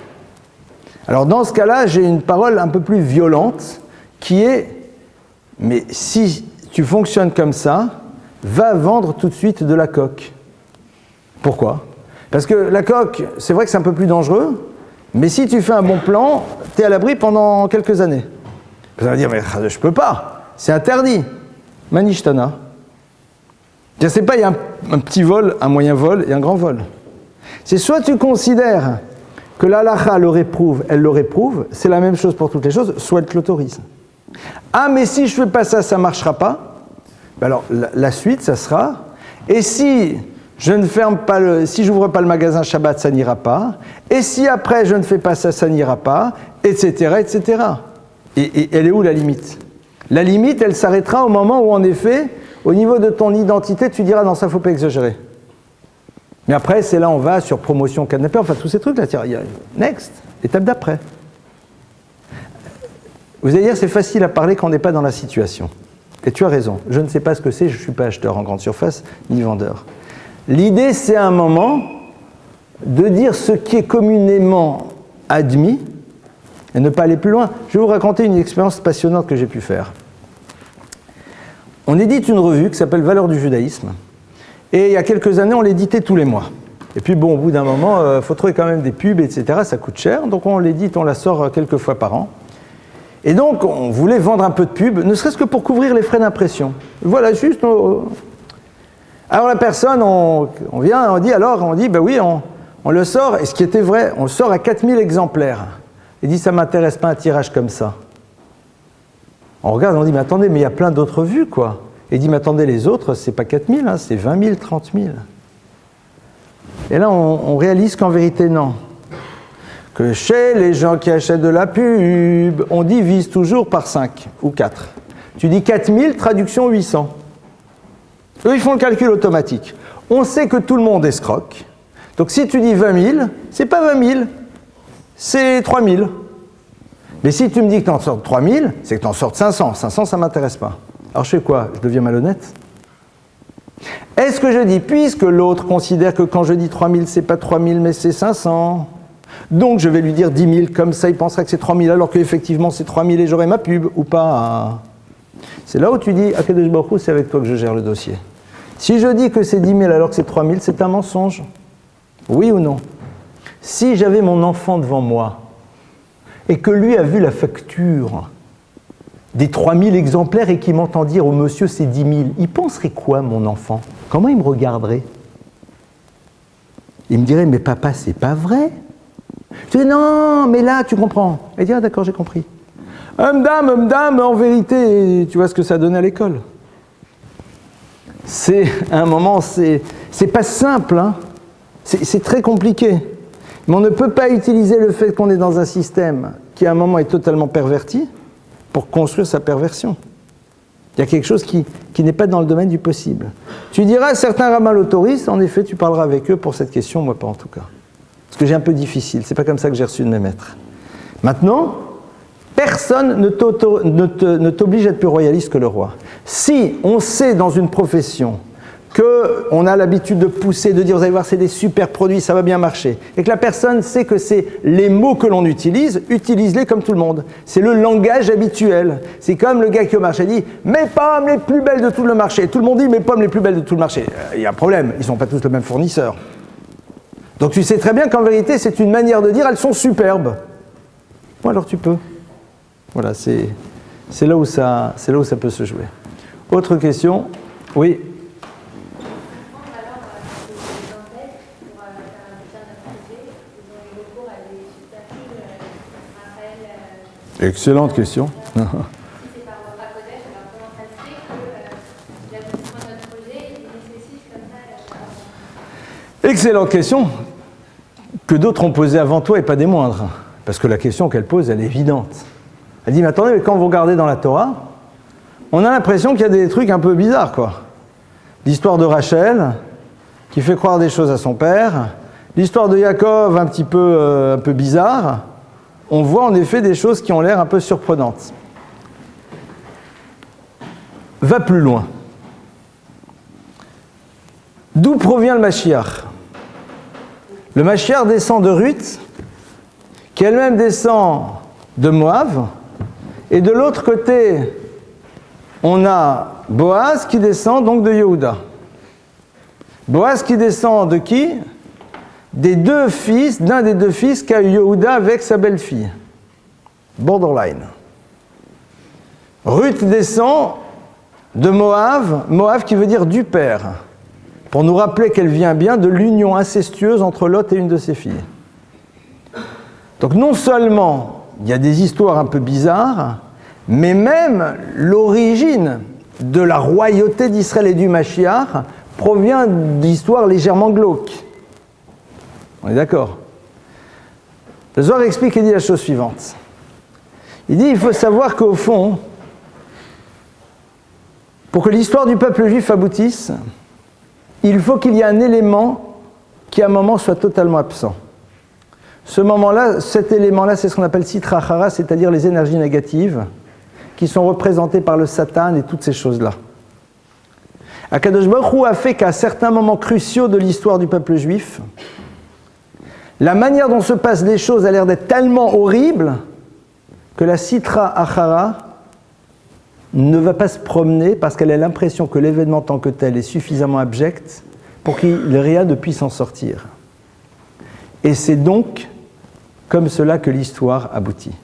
Alors dans ce cas-là, j'ai une parole un peu plus violente qui est « mais si tu fonctionnes comme ça, va vendre tout de suite de la coque ». Pourquoi ? Parce que la coque, c'est vrai que c'est un peu plus dangereux, mais si tu fais un bon plan, tu es à l'abri pendant quelques années. Ça va dire, mais je peux pas, c'est interdit. Manishtana. C'est pas, il y a un petit vol, un moyen vol et un grand vol. C'est soit tu considères que l'halakha le réprouve, elle le réprouve, c'est la même chose pour toutes les choses, soit elle te l'autorise. Ah, mais si je fais pas ça, ça marchera pas. Ben alors, la suite, ça sera, et si je ne ferme pas si j'ouvre pas le magasin Shabbat, ça n'ira pas. Et si après je ne fais pas ça, ça n'ira pas, etc., etc. Et elle est où la limite ? La limite, elle s'arrêtera au moment où, en effet, au niveau de ton identité, tu diras non, ça faut pas exagérer. Mais après, c'est là on va sur promotion kidnappeur, enfin tous ces trucs là. Il y a next, étape d'après. Vous allez dire c'est facile à parler quand on n'est pas dans la situation. Et tu as raison. Je ne sais pas ce que c'est, je ne suis pas acheteur en grande surface ni vendeur. L'idée, c'est à un moment de dire ce qui est communément admis et ne pas aller plus loin. Je vais vous raconter une expérience passionnante que j'ai pu faire. On édite une revue qui s'appelle Valeurs du judaïsme. Et il y a quelques années, on l'éditait tous les mois. Et puis bon, au bout d'un moment, il faut trouver quand même des pubs, etc. Ça coûte cher. Donc on l'édite, on la sort quelques fois par an. Et donc, on voulait vendre un peu de pub, ne serait-ce que pour couvrir les frais d'impression. Voilà, juste... Alors la personne, on vient, on dit, ben oui, on le sort, et ce qui était vrai, on le sort à 4000 exemplaires. Il dit, ça ne m'intéresse pas un tirage comme ça. On regarde, on dit, mais attendez, mais il y a plein d'autres vues, quoi. Et il dit, mais attendez, les autres, c'est pas 4000, hein, c'est 20 000, 30 000. Et là, on réalise qu'en vérité, non. Que chez les gens qui achètent de la pub, on divise toujours par 5 ou 4. Tu dis 4000, traduction 800. Eux, ils font le calcul automatique. On sait que tout le monde escroque. Donc si tu dis 20 000, c'est pas 20 000, c'est 3 000. Mais si tu me dis que tu en sortes 3 000, c'est que tu en sortes 500. 500, ça ne m'intéresse pas. Alors je fais quoi ? Je deviens malhonnête ? Est-ce que je dis, puisque l'autre considère que quand je dis 3 000, c'est pas 3 000, mais c'est 500, donc je vais lui dire 10 000, comme ça il pensera que c'est 3 000, alors qu'effectivement c'est 3 000 et j'aurai ma pub, ou pas. C'est là où tu dis, Akadosh Baruch Hu, c'est avec toi que je gère le dossier. Si je dis que c'est 10 000 alors que c'est 3 000, c'est un mensonge. Oui ou non ? Si j'avais mon enfant devant moi, et que lui a vu la facture des 3 000 exemplaires et qu'il m'entend dire au monsieur c'est 10 000, il penserait quoi mon enfant ? Comment il me regarderait ? Il me dirait, mais papa, c'est pas vrai ? Je dis, non, mais là, tu comprends. Il dit, ah d'accord, j'ai compris. Dame, en vérité, tu vois ce que ça donne à l'école. C'est, à un moment, c'est pas simple, hein. C'est très compliqué. Mais on ne peut pas utiliser le fait qu'on est dans un système qui, à un moment, est totalement perverti pour construire sa perversion. Il y a quelque chose qui n'est pas dans le domaine du possible. Tu diras, certains rabbins l'autorisent, en effet, tu parleras avec eux pour cette question, moi pas en tout cas. Parce que j'ai un peu difficile, c'est pas comme ça que j'ai reçu de mes maîtres. Maintenant, Personne ne t'oblige à être plus royaliste que le roi. Si on sait dans une profession qu'on a l'habitude de pousser, de dire, vous allez voir, c'est des super produits, ça va bien marcher, et que la personne sait que c'est les mots que l'on utilise, utilise-les comme tout le monde. C'est le langage habituel. C'est comme le gars qui au marché dit, mes pommes les plus belles de tout le marché. Tout le monde dit, mes pommes les plus belles de tout le marché. Il y a un problème, ils ne sont pas tous le même fournisseur. Donc tu sais très bien qu'en vérité, c'est une manière de dire, elles sont superbes. Bon, alors tu peux. Voilà, c'est là où ça peut se jouer. Autre question? Oui. Excellente question. Excellente question que d'autres ont posée avant toi et pas des moindres. Parce que la question qu'elle pose, elle est évidente. Elle dit, mais attendez, mais quand vous regardez dans la Torah, on a l'impression qu'il y a des trucs un peu bizarres, quoi. L'histoire de Rachel, qui fait croire des choses à son père, l'histoire de Yaakov, un peu bizarre. On voit en effet des choses qui ont l'air un peu surprenantes. Va plus loin. D'où provient le Mashiach? Le Mashiach descend de Ruth, qui elle-même descend de Moab, et de l'autre côté, on a Boaz qui descend donc de Yehuda. Boaz qui descend de qui? D'un des deux fils qu'a eu Yehuda avec sa belle-fille. Borderline. Ruth descend de Moab qui veut dire du père, pour nous rappeler qu'elle vient bien de l'union incestueuse entre Lot et une de ses filles. Donc non seulement il y a des histoires un peu bizarres, mais même l'origine de la royauté d'Israël et du Mashiach provient d'histoires légèrement glauques. On est d'accord? Le Zohar explique et dit la chose suivante. Il dit, il faut savoir qu'au fond, pour que l'histoire du peuple juif aboutisse, il faut qu'il y ait un élément qui à un moment soit totalement absent. Ce moment-là, cet élément-là, c'est ce qu'on appelle Sitra Achara, c'est-à-dire les énergies négatives, qui sont représentées par le Satan et toutes ces choses-là. Akadosh Baruch Hu a fait qu'à certains moments cruciaux de l'histoire du peuple juif, la manière dont se passent les choses a l'air d'être tellement horrible que la Sitra Achara ne va pas se promener parce qu'elle a l'impression que l'événement en tant que tel est suffisamment abject pour qu'il rien ne puisse en sortir. Et c'est donc comme cela que l'histoire aboutit.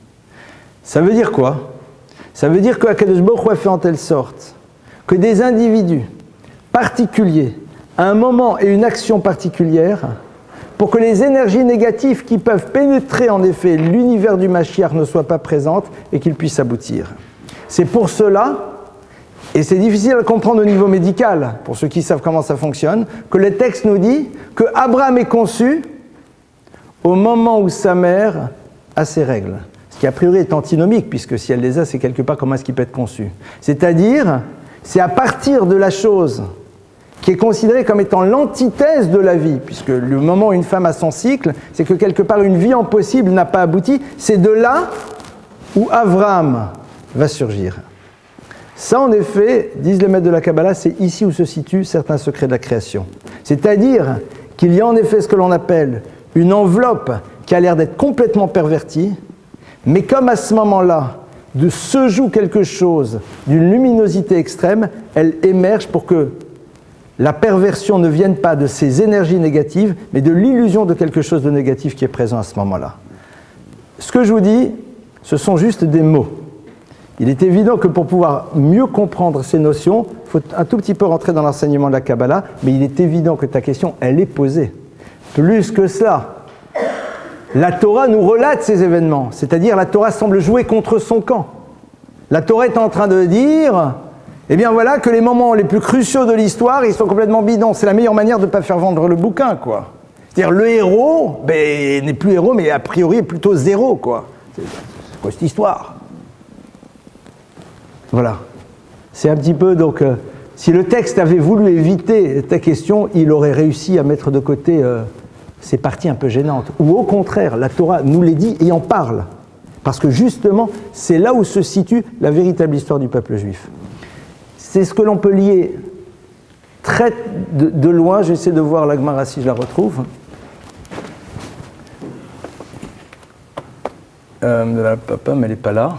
Ça veut dire quoi? Ça veut dire qu'Akadosh Baruch Hu a fait en telle sorte que des individus particuliers, à un moment et une action particulière, pour que les énergies négatives qui peuvent pénétrer en effet l'univers du Mashiach ne soient pas présentes et qu'ils puissent aboutir. C'est pour cela, et c'est difficile à comprendre au niveau médical, pour ceux qui savent comment ça fonctionne, que le texte nous dit que Abraham est conçu au moment où sa mère a ses règles. Ce qui a priori est antinomique, puisque si elle les a, c'est quelque part comment est-ce qu'il peut être conçu. C'est-à-dire, c'est à partir de la chose qui est considérée comme étant l'antithèse de la vie, puisque le moment où une femme a son cycle, c'est que quelque part une vie impossible n'a pas abouti, c'est de là où Abraham va surgir. Ça, en effet, disent les maîtres de la Kabbalah, c'est ici où se situent certains secrets de la création. C'est-à-dire qu'il y a en effet ce que l'on appelle une enveloppe qui a l'air d'être complètement pervertie, mais comme à ce moment-là, de se joue quelque chose d'une luminosité extrême, elle émerge pour que la perversion ne vienne pas de ces énergies négatives, mais de l'illusion de quelque chose de négatif qui est présent à ce moment-là. Ce que je vous dis, ce sont juste des mots. Il est évident que pour pouvoir mieux comprendre ces notions, il faut un tout petit peu rentrer dans l'enseignement de la Kabbalah, mais il est évident que ta question, elle est posée. Plus que cela, la Torah nous relate ces événements, c'est-à-dire la Torah semble jouer contre son camp. La Torah est en train de dire, eh bien voilà, que les moments les plus cruciaux de l'histoire, ils sont complètement bidons. C'est la meilleure manière de ne pas faire vendre le bouquin, quoi. C'est-à-dire le héros, n'est plus héros, mais a priori est plutôt zéro, quoi. C'est quoi cette histoire? Voilà. C'est un petit peu, donc, si le texte avait voulu éviter ta question, il aurait réussi à mettre de côté ces parties un peu gênantes. Ou au contraire, la Torah nous les dit et en parle. Parce que justement, c'est là où se situe la véritable histoire du peuple juif. C'est ce que l'on peut lier très de loin. J'essaie de voir la Gemara si je la retrouve. Mais elle n'est pas là.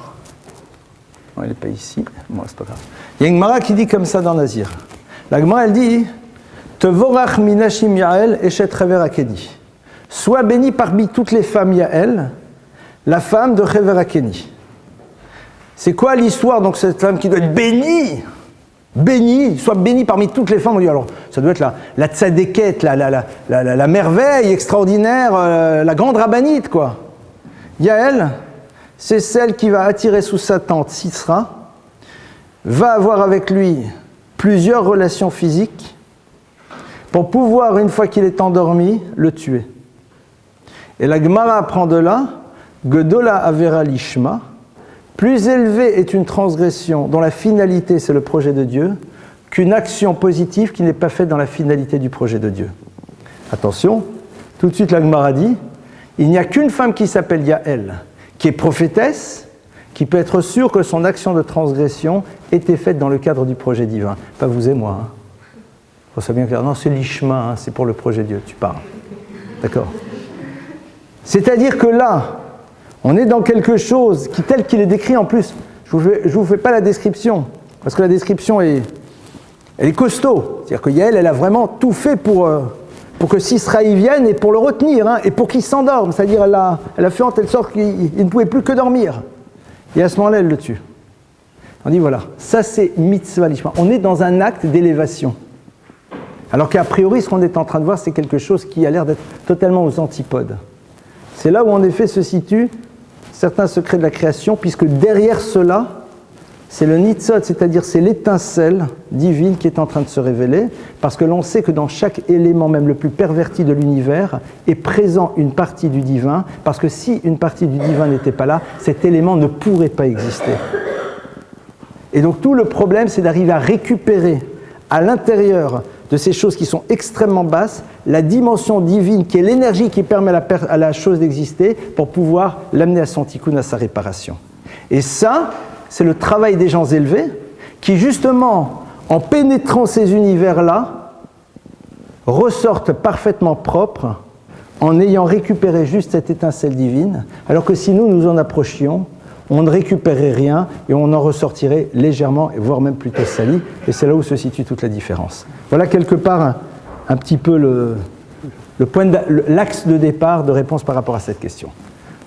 Non, elle n'est pas ici. Bon, c'est pas grave. Il y a une Gemara qui dit comme ça dans Nazir. La Gemara, elle dit Tevorach minashim Yael eshet Chever Akeni. Sois béni parmi toutes les femmes Yael, la femme de Chever Akeni. C'est quoi l'histoire, donc, cette femme qui doit être bénie? Bénie, soit bénie parmi toutes les femmes. On dit alors, ça doit être la tzadékette, la merveille extraordinaire, la grande rabbinite, quoi. Yael, c'est celle qui va attirer sous sa tente Sisra, va avoir avec lui plusieurs relations physiques pour pouvoir, une fois qu'il est endormi, le tuer. Et la Gemara apprend de là, Gedola Avera Lishma, plus élevée est une transgression dont la finalité c'est le projet de Dieu qu'une action positive qui n'est pas faite dans la finalité du projet de Dieu. Attention, tout de suite la Gemara dit, il n'y a qu'une femme qui s'appelle Yael, qui est prophétesse, qui peut être sûre que son action de transgression était faite dans le cadre du projet divin. Pas vous et moi. Faut ça bien clair. Non, c'est l'Ishma, c'est pour le projet de Dieu, tu parles. D'accord. C'est-à-dire que là, on est dans quelque chose qui, tel qu'il est décrit en plus, je vous fais pas la description, parce que la description elle est costaud. C'est-à-dire que Yael, elle a vraiment tout fait pour que Sisra y vienne et pour le retenir, hein, et pour qu'il s'endorme. C'est-à-dire elle a fait en telle sorte qu'il ne pouvait plus que dormir. Et à ce moment-là, elle le tue. On dit voilà, ça c'est mitzvah lishma. On est dans un acte d'élévation. Alors qu'a priori, ce qu'on est en train de voir, c'est quelque chose qui a l'air d'être totalement aux antipodes. C'est là où en effet se situent certains secrets de la création, puisque derrière cela, c'est le nitzot, c'est-à-dire c'est l'étincelle divine qui est en train de se révéler, parce que l'on sait que dans chaque élément, même le plus perverti de l'univers, est présent une partie du divin, parce que si une partie du divin n'était pas là, cet élément ne pourrait pas exister. Et donc tout le problème, c'est d'arriver à récupérer à l'intérieur de ces choses qui sont extrêmement basses, la dimension divine qui est l'énergie qui permet à la chose d'exister pour pouvoir l'amener à son tikkun, à sa réparation. Et ça, c'est le travail des gens élevés qui, justement, en pénétrant ces univers-là, ressortent parfaitement propres en ayant récupéré juste cette étincelle divine, alors que si nous en approchions, on ne récupérerait rien et on en ressortirait légèrement, voire même plutôt sali, et c'est là où se situe toute la différence. Voilà quelque part un petit peu l'axe de départ de réponse par rapport à cette question.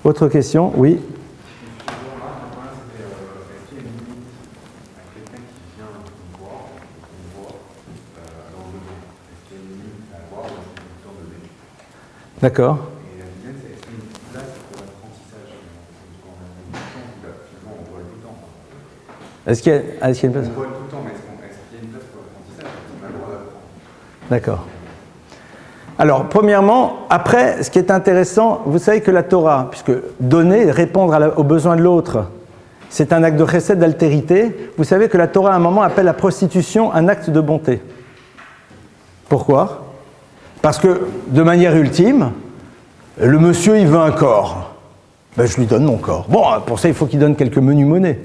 Autre question? Oui. D'accord. Est-ce qu'il y a une place? On voit tout le temps, mais est-ce qu'il y a une place pour l'apprentissage? D'accord. Alors, premièrement, après, ce qui est intéressant, vous savez que la Torah, puisque donner, répondre aux besoins de l'autre, c'est un acte de chesed, d'altérité, vous savez que la Torah, à un moment, appelle la prostitution un acte de bonté. Pourquoi? Parce que, de manière ultime, le monsieur, il veut un corps. Ben, je lui donne mon corps. Bon, pour ça, il faut qu'il donne quelques menus monnaies.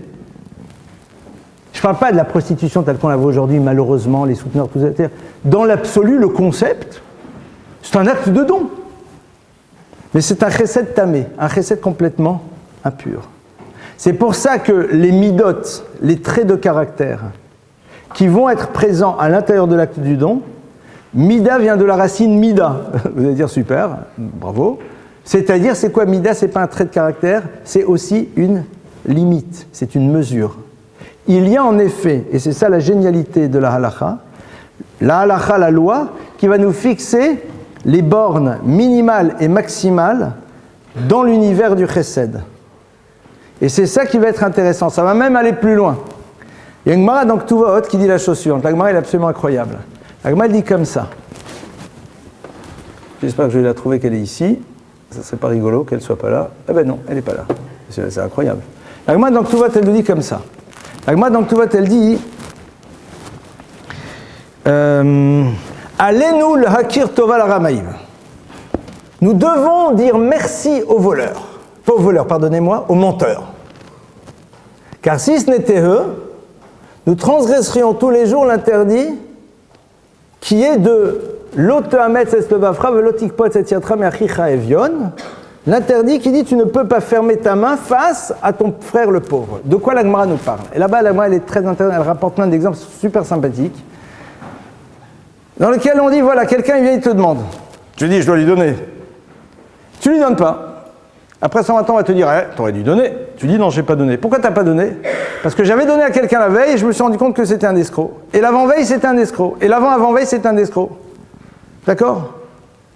Je ne parle pas de la prostitution telle qu'on la voit aujourd'hui, malheureusement, les souteneurs, tout ça. Dans l'absolu, le concept, c'est un acte de don. Mais c'est un chesed tamé, un chesed complètement impur. C'est pour ça que les midot, les traits de caractère, qui vont être présents à l'intérieur de l'acte du don, mida vient de la racine mida. Vous allez dire super, bravo. C'est-à-dire, c'est quoi mida? C'est pas un trait de caractère, c'est aussi une limite, c'est une mesure. Il y a en effet, et c'est ça la génialité de la halakha, la loi, qui va nous fixer les bornes minimales et maximales dans l'univers du chesed. Et c'est ça qui va être intéressant, ça va même aller plus loin. Il y a une Gemara dans Ketuvot qui dit la chose suivante, la Gemara est absolument incroyable. La Gemara dit comme ça. J'espère que je vais la trouver qu'elle est ici, ça serait pas rigolo qu'elle soit pas là. Ah ben non, elle n'est pas là, c'est incroyable. La Gemara dans Ketuvot, elle nous dit comme ça. La Gemara dans Ketuvot, elle dit Allez-nous le hakir tova la ramaïm. Nous devons dire merci aux voleurs. pas aux voleurs, pardonnez-moi, aux menteurs. Car si ce n'était eux, nous transgresserions tous les jours l'interdit qui est de l'otehametz estevafra velotikpot etiatra meachicha evion, l'interdit qui dit tu ne peux pas fermer ta main face à ton frère le pauvre. De quoi la Gemara nous parle? Et là-bas, la Gemara, elle est très intéressante, elle rapporte plein d'exemples super sympathiques, dans lesquels on dit, voilà, quelqu'un il vient, il te demande. Tu dis, je dois lui donner. Tu lui donnes pas. Après 120 ans, on va te dire, t'aurais dû donner. Tu dis, non, je n'ai pas donné. Pourquoi t'as pas donné? Parce que j'avais donné à quelqu'un la veille et je me suis rendu compte que c'était un escroc. Et l'avant-veille, c'était un escroc. Et l'avant-avant-veille, c'était un escroc. D'accord?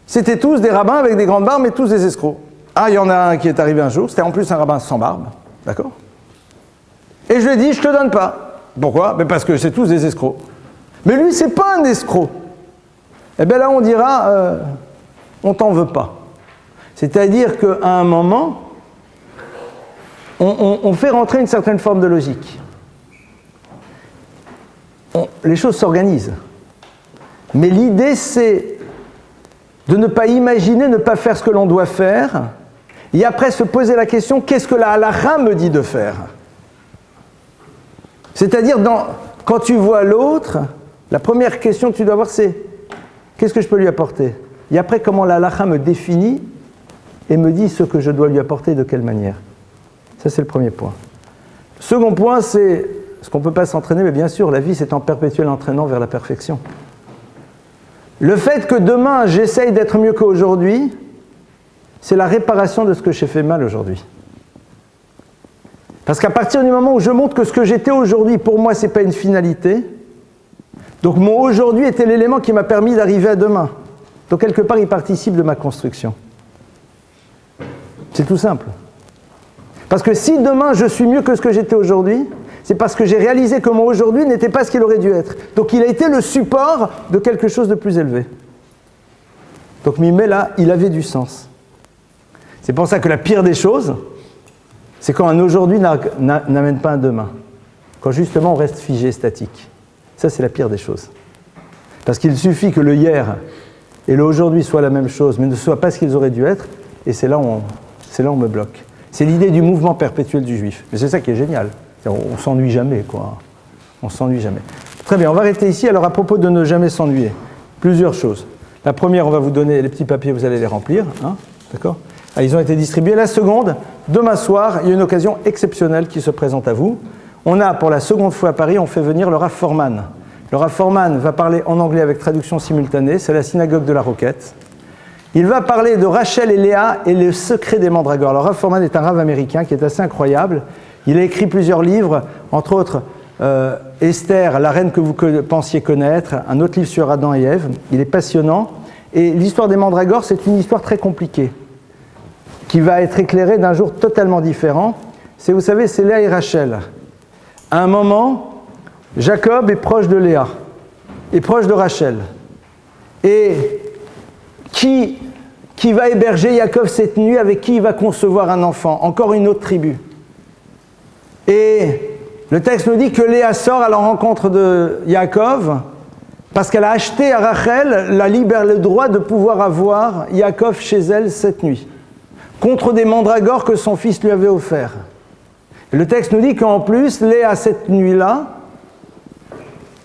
C'était tous des rabbins avec des grandes barbes, mais tous des escrocs. Ah, il y en a un qui est arrivé un jour, c'était en plus un rabbin sans barbe. D'accord? Et je lui ai dit, je te donne pas. Pourquoi? Ben parce que c'est tous des escrocs. Mais lui, c'est pas un escroc. Eh bien là, on dira, on t'en veut pas. C'est-à-dire qu'à un moment, on fait rentrer une certaine forme de logique. Les choses s'organisent. Mais l'idée, c'est de ne pas imaginer, ne pas faire ce que l'on doit faire, et après se poser la question, qu'est-ce que la halakha me dit de faire? C'est-à-dire, quand tu vois l'autre, la première question que tu dois avoir, c'est qu'est-ce que je peux lui apporter? Et après, comment la halakha me définit et me dit ce que je dois lui apporter et de quelle manière. Ça, c'est le premier point. Le second point, c'est ce qu'on ne peut pas s'entraîner, mais bien sûr, la vie, c'est en perpétuel entraînant vers la perfection. Le fait que demain, j'essaye d'être mieux qu'aujourd'hui, c'est la réparation de ce que j'ai fait mal aujourd'hui. Parce qu'à partir du moment où je montre que ce que j'étais aujourd'hui, pour moi, ce n'est pas une finalité, donc mon aujourd'hui était l'élément qui m'a permis d'arriver à demain. Donc quelque part, il participe de ma construction. C'est tout simple. Parce que si demain je suis mieux que ce que j'étais aujourd'hui, c'est parce que j'ai réalisé que mon aujourd'hui n'était pas ce qu'il aurait dû être. Donc il a été le support de quelque chose de plus élevé. Donc Mimé là, il avait du sens. C'est pour ça que la pire des choses, c'est quand un aujourd'hui n'amène pas un demain. Quand justement on reste figé, statique. Ça c'est la pire des choses. Parce qu'il suffit que le hier et le aujourd'hui soient la même chose, mais ne soient pas ce qu'ils auraient dû être, et c'est là où on me bloque. C'est l'idée du mouvement perpétuel du juif. Mais c'est ça qui est génial. On s'ennuie jamais, quoi. On s'ennuie jamais. Très bien, on va arrêter ici. Alors, à propos de ne jamais s'ennuyer, plusieurs choses. La première, on va vous donner les petits papiers, vous allez les remplir. Hein, d'accord? Ah, ils ont été distribués. La seconde, demain soir, il y a une occasion exceptionnelle qui se présente à vous. On a, pour la seconde fois à Paris, on fait venir le Rav Forman. Le Rav Forman va parler en anglais avec traduction simultanée. C'est la synagogue de la Roquette. Il va parler de Rachel et Léa et le secret des mandragores. Alors, Rav Forman est un Rav américain qui est assez incroyable. Il a écrit plusieurs livres, entre autres Esther, la reine que vous pensiez connaître, un autre livre sur Adam et Ève. Il est passionnant. Et l'histoire des mandragores, c'est une histoire très compliquée, qui va être éclairée d'un jour totalement différent. Vous savez, c'est Léa et Rachel. À un moment, Jacob est proche de Léa, est proche de Rachel. Et qui va héberger Jacob cette nuit, avec qui il va concevoir un enfant? Encore une autre tribu. Et le texte nous dit que Léa sort à la rencontre de Yaakov parce qu'elle a acheté à Rachel le droit de pouvoir avoir Yaakov chez elle cette nuit, contre des mandragores que son fils lui avait offerts. Et le texte nous dit qu'en plus, Léa, cette nuit-là,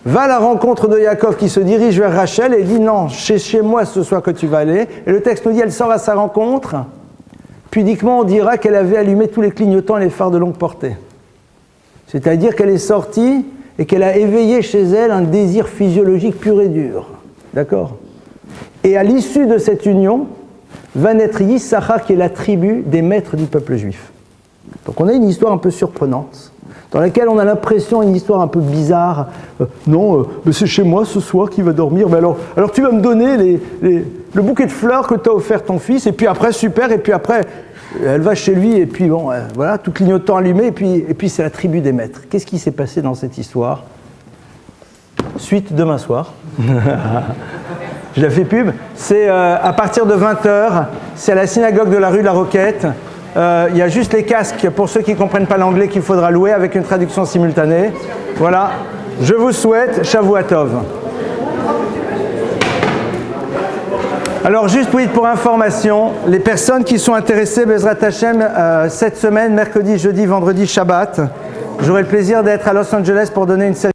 va à la rencontre de Yaakov qui se dirige vers Rachel et dit « Non, chez moi ce soir que tu vas aller ». Et le texte nous dit qu'elle sort à sa rencontre. Pudiquement, on dira qu'elle avait allumé tous les clignotants et les phares de longue portée. C'est-à-dire qu'elle est sortie et qu'elle a éveillé chez elle un désir physiologique pur et dur. D'accord? Et à l'issue de cette union, va naître Yissachar, qui est la tribu des maîtres du peuple juif. Donc on a une histoire un peu surprenante, dans laquelle on a l'impression d'une histoire un peu bizarre. Mais c'est chez moi ce soir qu'il va dormir. Mais alors tu vas me donner le bouquet de fleurs que t'as offert ton fils, et puis après, super, et puis après... Elle va chez lui et puis bon, voilà, tout clignotant allumé et puis c'est la tribu des maîtres. Qu'est-ce qui s'est passé dans cette histoire? Suite demain soir. Je la fais pub. C'est à partir de 20h, c'est à la synagogue de la rue de la Roquette. Il y a juste les casques pour ceux qui ne comprennent pas l'anglais qu'il faudra louer avec une traduction simultanée. Voilà, je vous souhaite Shavuot Tov. Alors juste pour information, les personnes qui sont intéressées, Bezrat Hashem, cette semaine, mercredi, jeudi, vendredi, Shabbat, j'aurai le plaisir d'être à Los Angeles pour donner une série